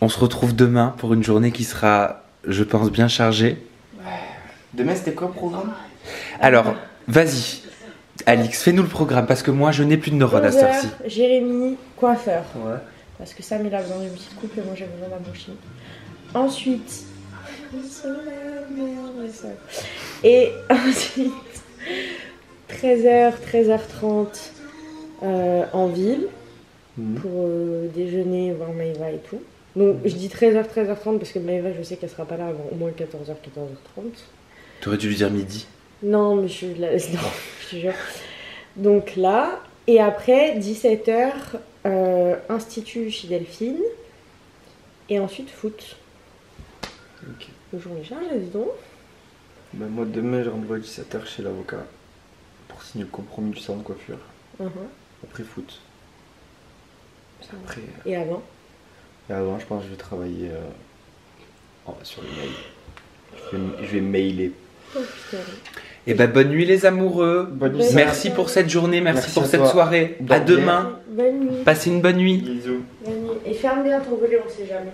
On se retrouve demain pour une journée qui sera, je pense, bien chargée. Demain, c'était quoi le programme? Alors, vas-y, Alix, fais-nous le programme parce que moi, je n'ai plus de neurones à cette heure-ci. Jérémy, coiffeur. Ouais. Parce que Sam, il a besoin d'une petite coupe et moi, j'ai besoin d'un bouchon. Ensuite. Et ensuite, 13h, 13h30 en ville pour déjeuner, voir Maëva et tout. Donc je dis 13h, 13h30 parce que Maëva, je sais qu'elle sera pas là avant au moins 14h, 14h30. Tu aurais dû lui dire midi. Non, mais je te jure. Donc là, et après 17h, Institut chez Delphine. Et ensuite foot. Ok. Le journée chargée, dis donc. Ben moi demain je rentre à 17h chez l'avocat pour signer le compromis du salon de coiffure. Après foot. Après, Et avant et avant je pense que je vais travailler sur les mails. Je vais mailer. Oh putain. Et bah bonne nuit les amoureux. Bonne nuit. Merci pour cette journée, merci pour à cette toi. soirée. Dors À bien. demain. Bonne nuit. Passez une bonne nuit. Bisous. Bonne nuit. Et ferme bien ton volet, on sait jamais.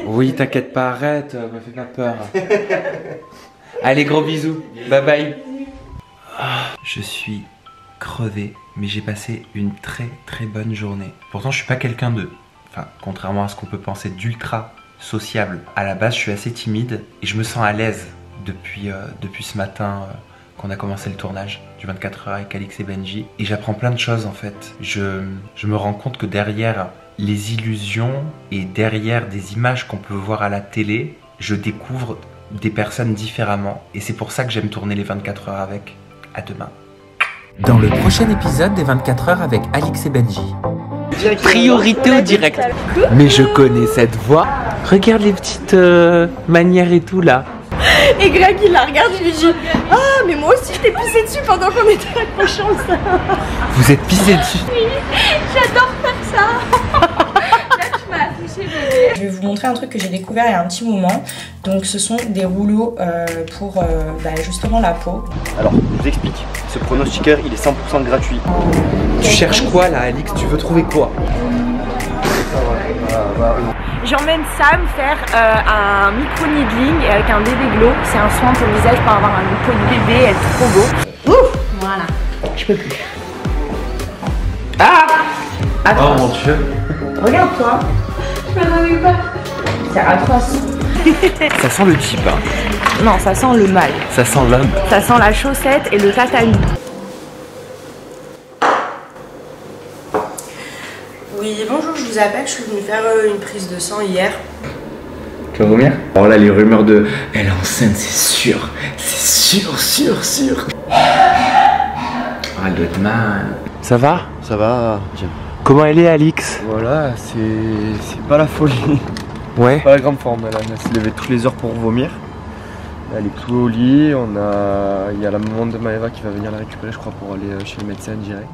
Oui, t'inquiète pas, arrête, me fais pas peur. Allez, gros bisous. Bye bye. Je suis crevé, mais j'ai passé une très très bonne journée. Pourtant, je suis pas quelqu'un de... Enfin, contrairement à ce qu'on peut penser, d'ultra sociable. À la base, je suis assez timide et je me sens à l'aise depuis ce matin qu'on a commencé le tournage du 24h avec Alix et Benji. Et j'apprends plein de choses en fait. Je me rends compte que derrière les illusions et derrière des images qu'on peut voir à la télé, je découvre des personnes différemment. Et c'est pour ça que j'aime tourner les 24 heures avec. À demain. Dans le prochain épisode des 24 heures avec Alix et Benji. Priorité au direct. Mais je connais cette voix. Regarde les petites manières et tout là. Et Greg il la regarde, il lui dit ah mais moi aussi je t'ai pissé dessus pendant qu'on était accrochés ensemble. Vous êtes pissé dessus. Oui, j'adore faire ça. Là tu m'as touché bébé. Je vais vous montrer un truc que j'ai découvert il y a un petit moment. Donc ce sont des rouleaux pour justement la peau. Alors, je vous explique. Ce pronostiqueur, il est 100% gratuit. Tu cherches quoi là, Alix? Tu veux trouver quoi? J'emmène Sam faire un micro-needling avec un bébé glow. C'est un soin pour le visage pour avoir une peau de bébé, être trop beau. Ouf, voilà, je peux plus. Ah, oh mon dieu. Regarde-toi. Je m'attendais pas. C'est atroce. Ça sent le type. Hein. Non, ça sent le mal. Ça sent l'homme. Ça sent la chaussette et le tatami. Oui, bonjour, je vous appelle, je suis venue faire une prise de sang hier. Tu vas vomir? Alors là, les rumeurs de elle est enceinte, c'est sûr. C'est sûr. Ah, elle doit être mal. Ça va? Ça va, tiens. Comment elle est, Alix? Voilà, c'est pas la folie. Ouais. Pas la grande forme, elle s'est levée toutes les heures pour vomir. Elle est tout au lit, il y a la maman de Maëva qui va venir la récupérer, je crois, pour aller chez le médecin direct.